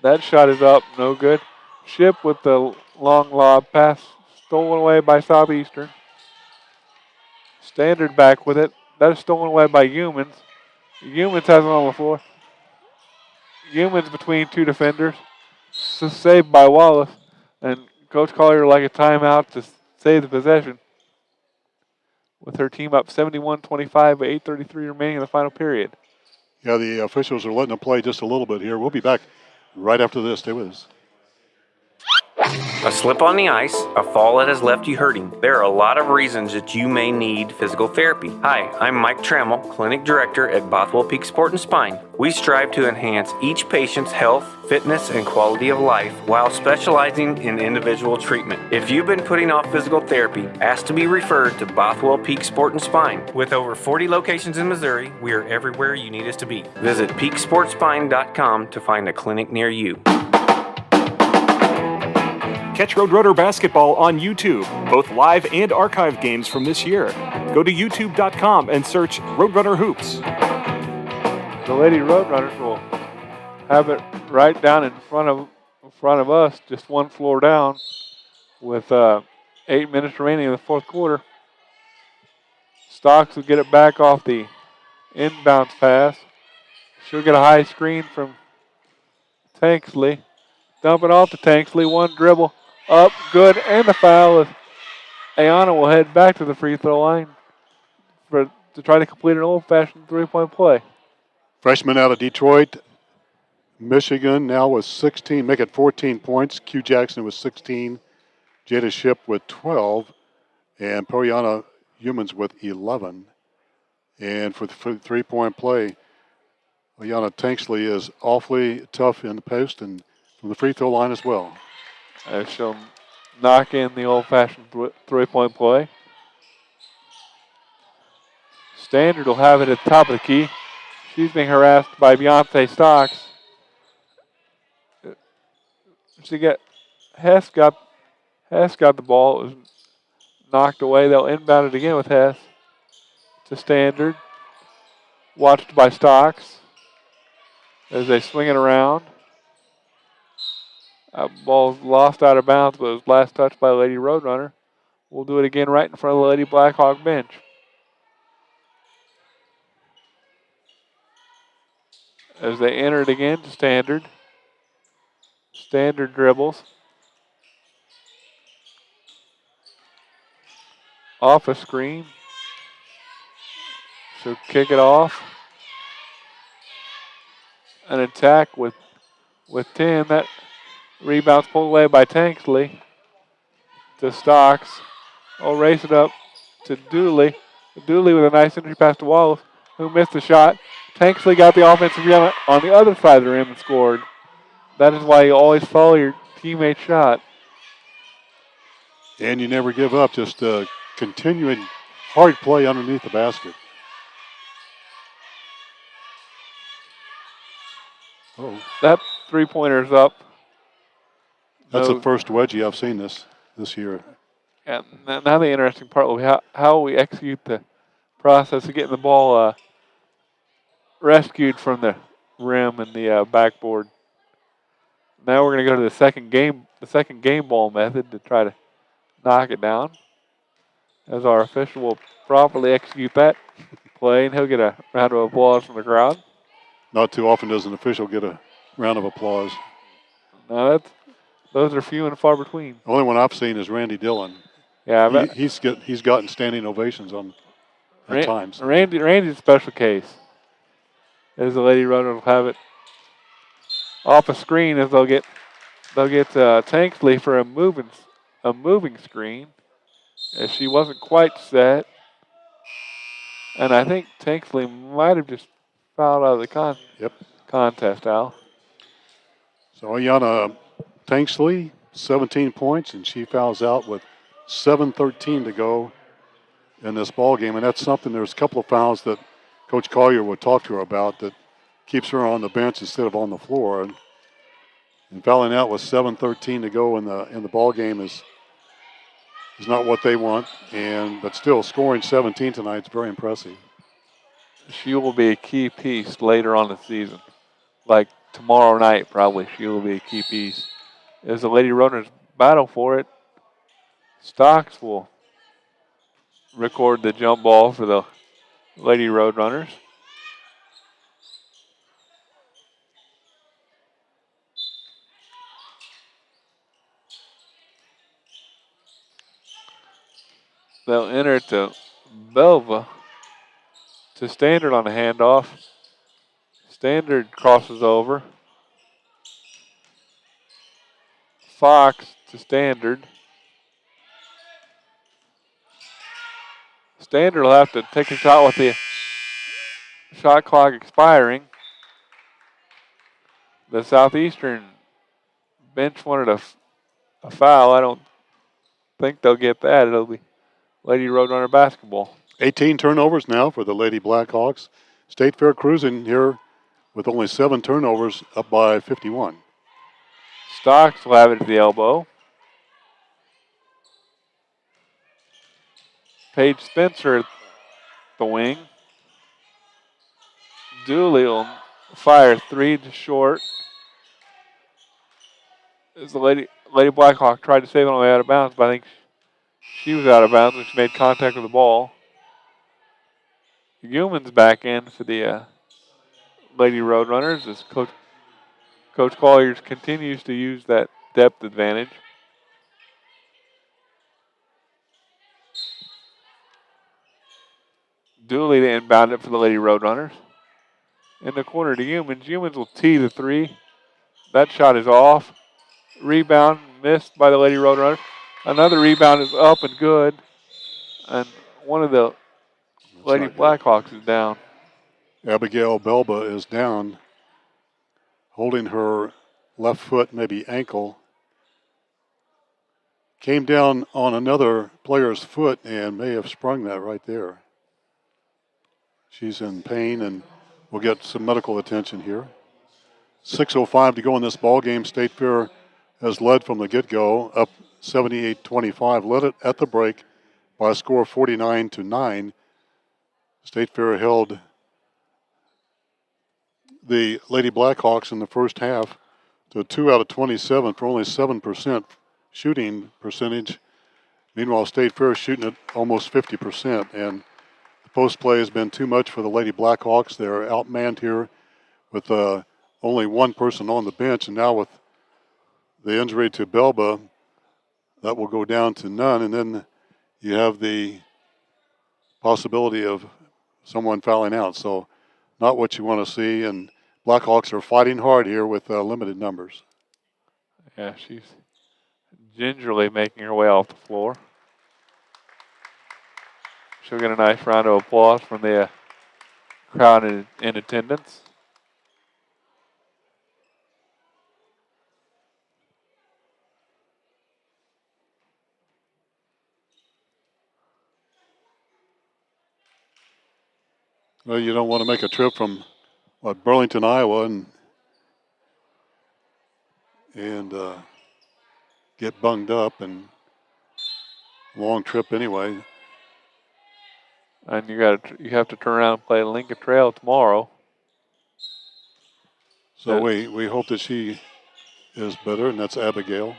That shot is up, no good. Ship with the long lob pass stolen away by Southeastern. Standard back with it. That is stolen away by Humans. Humans has it on the floor. Humans between 2 defenders. Saved by Wallace. And Coach Collier like a timeout to save the possession. With her team up 71-25 with 8:33 remaining in the final period. Yeah, the officials are letting them play just a little bit here. We'll be back right after this. Stay with us. A slip on the ice, a fall that has left you hurting. There are a lot of reasons that you may need physical therapy. Hi, I'm Mike Trammell, Clinic Director at Bothwell Peak Sport and Spine. We strive to enhance each patient's health, fitness, and quality of life while specializing in individual treatment. If you've been putting off physical therapy, ask to be referred to Bothwell Peak Sport and Spine. With over 40 locations in Missouri, we are everywhere you need us to be. Visit peaksportspine.com to find a clinic near you. Catch Roadrunner basketball on YouTube, both live and archive games from this year. Go to youtube.com and search Roadrunner Hoops. The Lady Roadrunners will have it right down in front of us, just 1 floor down, with 8 minutes remaining in the fourth quarter. Stocks will get it back off the inbounds pass. She'll get a high screen from Tanksley. Dump it off to Tanksley, 1 dribble. Up, good, and the foul. As Ayana will head back to the free throw line to try to complete an old-fashioned 3-point play. Freshman out of Detroit, Michigan, now with 16, make it 14 points. Q Jackson with 16, Jada Ship with 12, and Poriana Humans with 11. And for the 3-point play, Ayana Tanksley is awfully tough in the post and from the free throw line as well. She'll knock in the old-fashioned 3-point play. Standard will have it at the top of the key. She's being harassed by Beyonce Stocks. Hess got the ball. It was knocked away. They'll inbound it again with Hess to Standard. Watched by Stocks as they swing it around. Ball's lost out of bounds, but it was last touched by Lady Roadrunner. We'll do it again right in front of the Lady Blackhawk bench. As they enter it again to standard. Standard dribbles. Off a screen. So kick it off. An attack with 10. That rebound's pulled away by Tanksley. To Stocks. Oh, race it up to Dooley. Dooley with a nice entry pass to Wallace, who missed the shot. Tanksley got the offensive rebound on the other side of the rim and scored. That is why you always follow your teammate's shot. And you never give up, just continuing hard play underneath the basket. Oh, that three-pointer's up. That's the first wedgie I've seen this year. And now the interesting part will be how we execute the process of getting the ball rescued from the rim and the backboard. Now we're going to go to the second game ball method to try to knock it down. As our official will properly execute that play, and he'll get a round of applause from the crowd. Not too often does an official get a round of applause. No, those are few and far between. The only one I've seen is Randy Dillon. Yeah, he's gotten standing ovations at times. Randy's a special case. As the Lady Runners will have it off a screen, as they'll get Tanksley for a moving screen, as she wasn't quite set, and I think Tanksley might have just fouled out of the contest, Al. So Ayanna Tanksley, 17 points, and she fouls out with 7:13 to go in this ball game, and that's something. There's a couple of fouls that Coach Collier would talk to her about that keeps her on the bench instead of on the floor. And fouling out with 7:13 to go in the ball game is not what they want. But still, scoring 17 tonight is very impressive. She will be a key piece later on in the season, like tomorrow night probably. She will be a key piece as the Lady Runners battle for it. Stocks will record the jump ball for the Lady Roadrunners. They'll enter it to Belva to Standard on the handoff. Standard crosses over. Fox to Standard. Standard will have to take a shot with the shot clock expiring. The Southeastern bench wanted a foul. I don't think they'll get that. It'll be Lady Roadrunner basketball. 18 turnovers now for the Lady Blackhawks. State Fair cruising here with only 7 turnovers, up by 51. Stocks will have it at the elbow. Paige Spencer at the wing. Dooley will fire 3 to short. As the Lady Blackhawk tried to save it on the way out of bounds, but I think she was out of bounds when she made contact with the ball. Gilman's back in for the Lady Roadrunners as Coach Collier continues to use that depth advantage. Dooley to inbound it for the Lady Roadrunners. In the corner to Humans. Humans will tee the 3. That shot is off. Rebound missed by the Lady Roadrunners. Another rebound is up and good. And one of the Lady Blackhawks is down. Abigail Belba is down, holding her left foot, maybe ankle. Came down on another player's foot and may have sprung that right there. She's in pain and will get some medical attention here. 6:05 to go in this ball game. State Fair has led from the get-go, up 78-25. Led it at the break by a score of 49-9. State Fair held the Lady Blackhawks in the first half to 2 out of 27 for only 7% shooting percentage. Meanwhile, State Fair is shooting at almost 50%. And the post play has been too much for the Lady Blackhawks. They're outmanned here with only one person on the bench. And now with the injury to Belba, that will go down to none. And then you have the possibility of someone fouling out. So not what you want to see. And Blackhawks are fighting hard here with limited numbers. Yeah, she's gingerly making her way off the floor. She'll get a nice round of applause from the crowd in attendance. Well, you don't want to make a trip from Burlington, Iowa, and get bunged up, and long trip anyway. And you have to turn around and play Lincoln Trail tomorrow. So we hope that she is better, and that's Abigail.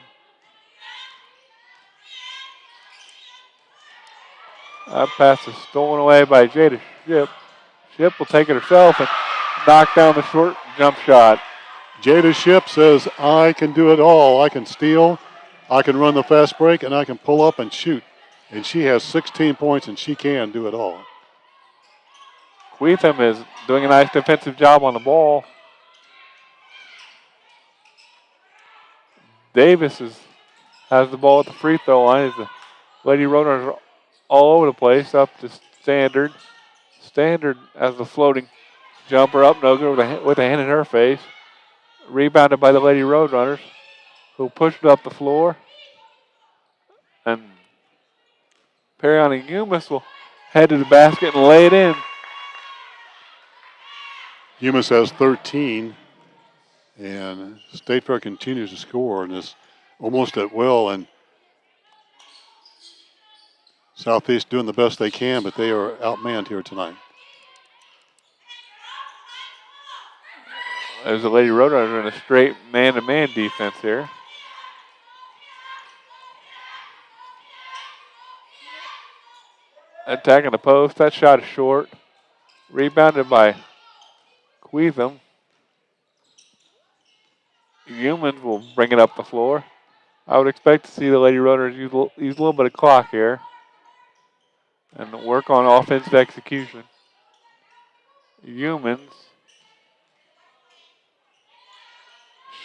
That pass is stolen away by Jada Ship. Ship will take it herself and knock down the short jump shot. Jada Ship says, I can do it all. I can steal, I can run the fast break, and I can pull up and shoot. And she has 16 points, and she can do it all. Queetham is doing a nice defensive job on the ball. Davis has the ball at the free throw line as the Lady Roadrunners are all over the place, up to Standard. Standard has the floating jumper up, no good with a hand in her face. Rebounded by the Lady Roadrunners, who pushed it up the floor. And Periani Umas will head to the basket and lay it in. Umas has 13, and State Fair continues to score and is almost at will. And Southeast doing the best they can, but they are outmanned here tonight. There's the Lady Roadrunners in a straight man-to-man defense here. Attacking the post. That shot is short. Rebounded by Queetham. Humans will bring it up the floor. I would expect to see the Lady Roadrunners use a little bit of clock here and work on offensive execution. Humans.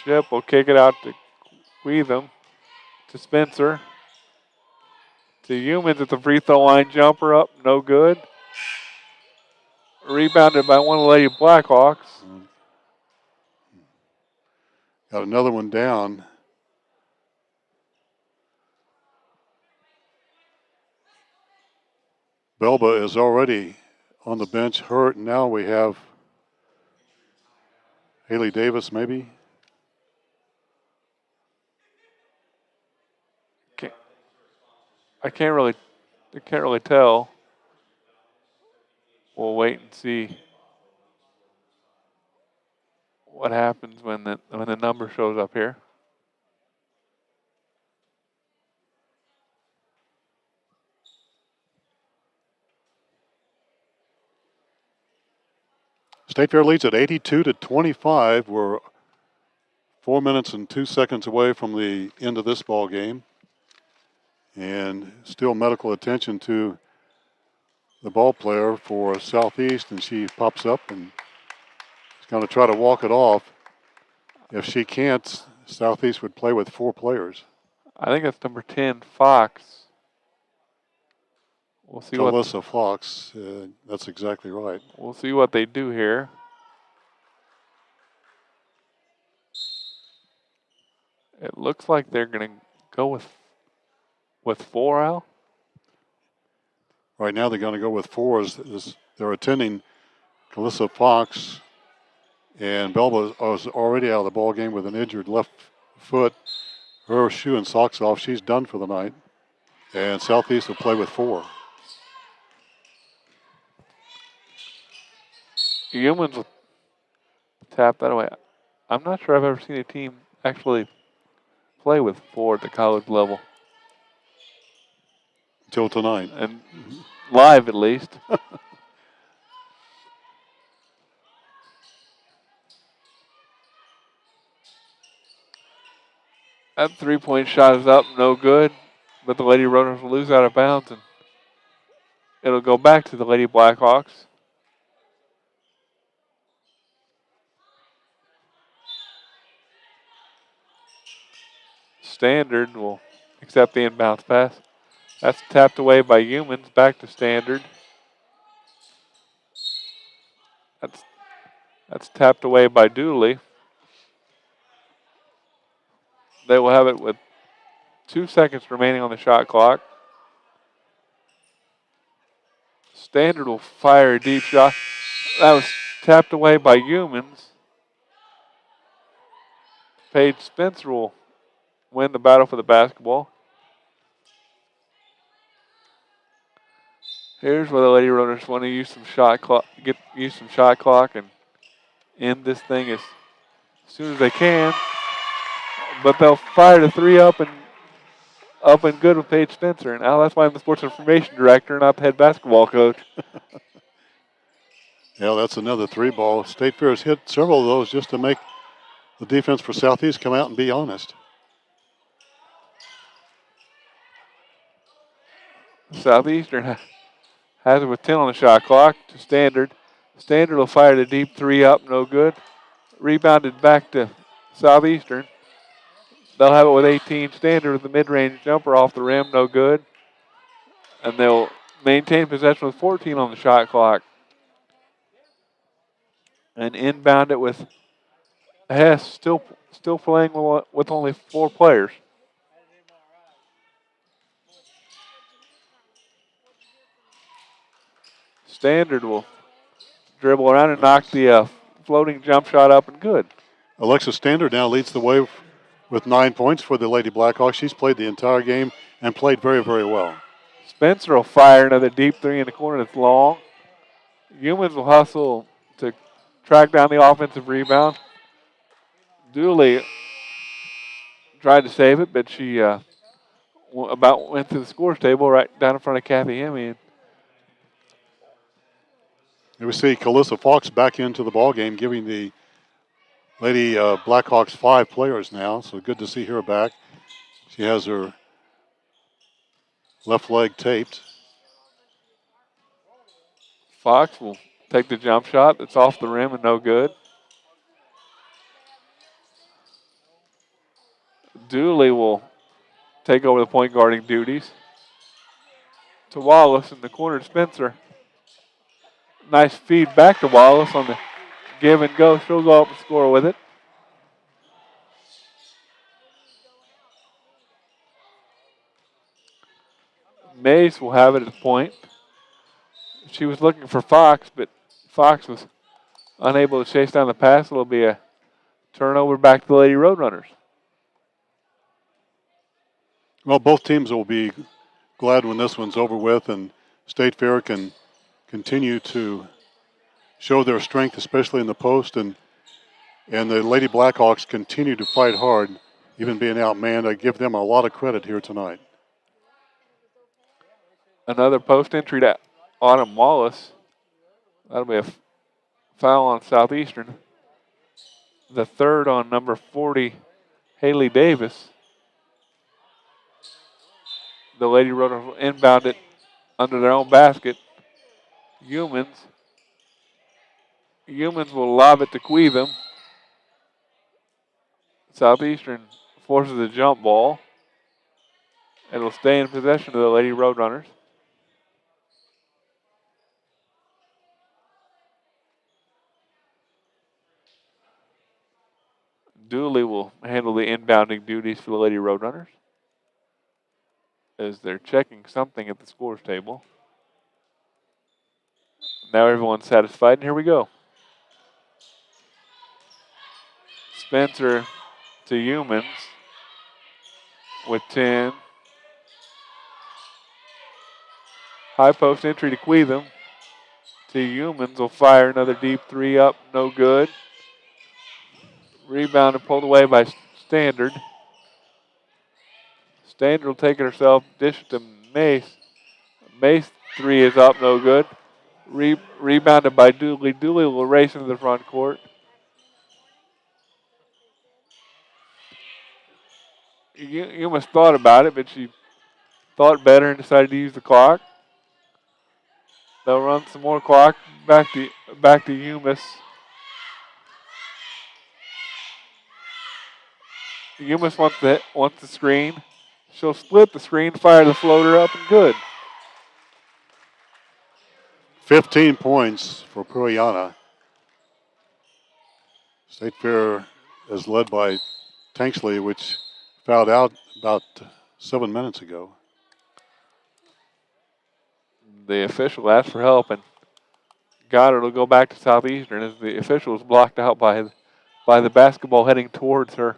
Ship will kick it out to Queetham, to Spencer, to Humans at the free throw line. Jumper up, no good. Rebounded by one of the Lady Blackhawks. Got another one down. Belba is already on the bench hurt, and now we have Haley Davis maybe. I can't really tell. We'll wait and see what happens when the number shows up here. State Fair leads at 82-25. We're 4 minutes and 2 seconds away from the end of this ball game. And still medical attention to the ball player for Southeast, and she pops up and is going to try to walk it off. If she can't, Southeast would play with 4 players. I think it's number 10, Fox. We'll see Alyssa Fox, that's exactly right. We'll see what they do here. It looks like they're going to go with 4, Al. Right now they're going to go with 4 as they're attending Alyssa Fox, and Belba is already out of the ball game with an injured left foot. Her shoe and socks off. She's done for the night. And Southeast will play with 4. Humans tap that away. I'm not sure I've ever seen a team actually play with 4 at the college level. Until tonight. And live, at least. That 3-point shot is up, no good. But the Lady Roadrunners will lose out of bounds, and it'll go back to the Lady Blackhawks. Standard will accept the inbounds pass. That's tapped away by Humans, back to Standard. That's tapped away by Dooley. They will have it with 2 seconds remaining on the shot clock. Standard will fire a deep shot. That was tapped away by Humans. Paige Spencer will win the battle for the basketball. Here's where the Lady Roadrunners want to use some shot clock, and end this thing as soon as they can. But they'll fire the 3 up and good with Paige Spencer. And that's why I'm the sports information director, not the head basketball coach. Yeah, that's another 3 ball. State Fair has hit several of those just to make the defense for Southeast come out and be honest. Southeastern has it with 10 on the shot clock to Standard. Standard will fire the deep 3 up, no good. Rebounded back to Southeastern. They'll have it with 18. Standard with the mid-range jumper off the rim, no good. And they'll maintain possession with 14 on the shot clock. And inbound it with Hess still playing with only 4 players. Standard will dribble around and knock the floating jump shot up and good. Alexa Standard now leads the way with 9 points for the Lady Blackhawks. She's played the entire game and played very, very well. Spencer will fire another deep 3 in the corner that's long. Humans will hustle to track down the offensive rebound. Dooley tried to save it, but she about went to the scores table right down in front of Kathy Hemme. Here we see Calissa Fox back into the ball game, giving the Lady Blackhawks 5 players now. So good to see her back. She has her left leg taped. Fox will take the jump shot. It's off the rim and no good. Dooley will take over the point guarding duties. To Wallace in the corner to Spencer. Nice feed back to Wallace on the give and go. She'll go up and score with it. Mays will have it at the point. She was looking for Fox, but Fox was unable to chase down the pass. It'll be a turnover back to the Lady Roadrunners. Well, both teams will be glad when this one's over with and State Fair can continue to show their strength, especially in the post, and the Lady Blackhawks continue to fight hard, even being outmanned. I give them a lot of credit here tonight. Another post entry to Autumn Wallace. That'll be a foul on Southeastern. The 3rd on number 40, Haley Davis. The Lady Roadrunners will inbound it under their own basket. Humans will lob it to Queetham. Southeastern forces a jump ball. It'll stay in possession of the Lady Roadrunners. Dooley will handle the inbounding duties for the Lady Roadrunners as they're checking something at the scores table. Now everyone's satisfied, and here we go. Spencer to Humans with 10. High post entry to Queetham. To Humans will fire another deep 3 up, no good. Rebound and pulled away by Standard. Standard will take it herself, dish to Mace. Mace three is up, no good. Rebounded by Dooley. Dooley will race into the front court. You almost thought about it, but she thought better and decided to use the clock. They'll run some more clock. Back to Umis. Umis wants the screen. She'll split the screen, fire the floater up, and good. 15 points for Puyana. State Fair is led by Tanksley, which fouled out about 7 minutes ago. The official asked for help, and Goddard will go back to Southeastern as the official is blocked out by the basketball heading towards her.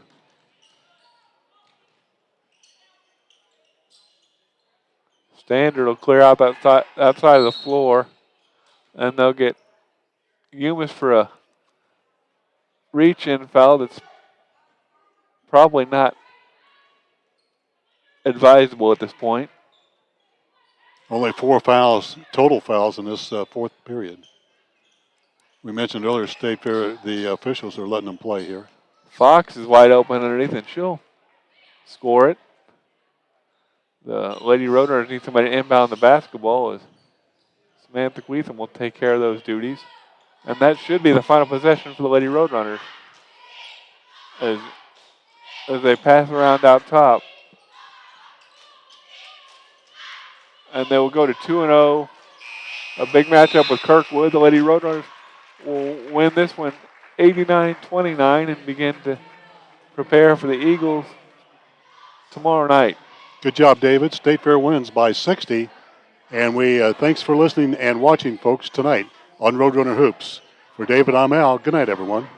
Standard will clear out that side of the floor, and they'll get Umis for a reach-in foul that's probably not advisable at this point. Only 4 fouls, total fouls in this fourth period. We mentioned earlier, State Fair, the officials are letting them play here. Fox is wide open underneath, and she'll score it. The Lady Roadrunners need somebody to inbound the basketball as Samantha Queetham will take care of those duties. And that should be the final possession for the Lady Roadrunners as they pass around out top. And they will go to 2-0. A big matchup with Kirkwood. The Lady Roadrunners will win this one 89-29 and begin to prepare for the Eagles tomorrow night. Good job, David. State Fair wins by 60. And we thanks for listening and watching, folks, tonight on Roadrunner Hoops. For David, I'm Al. Good night, everyone.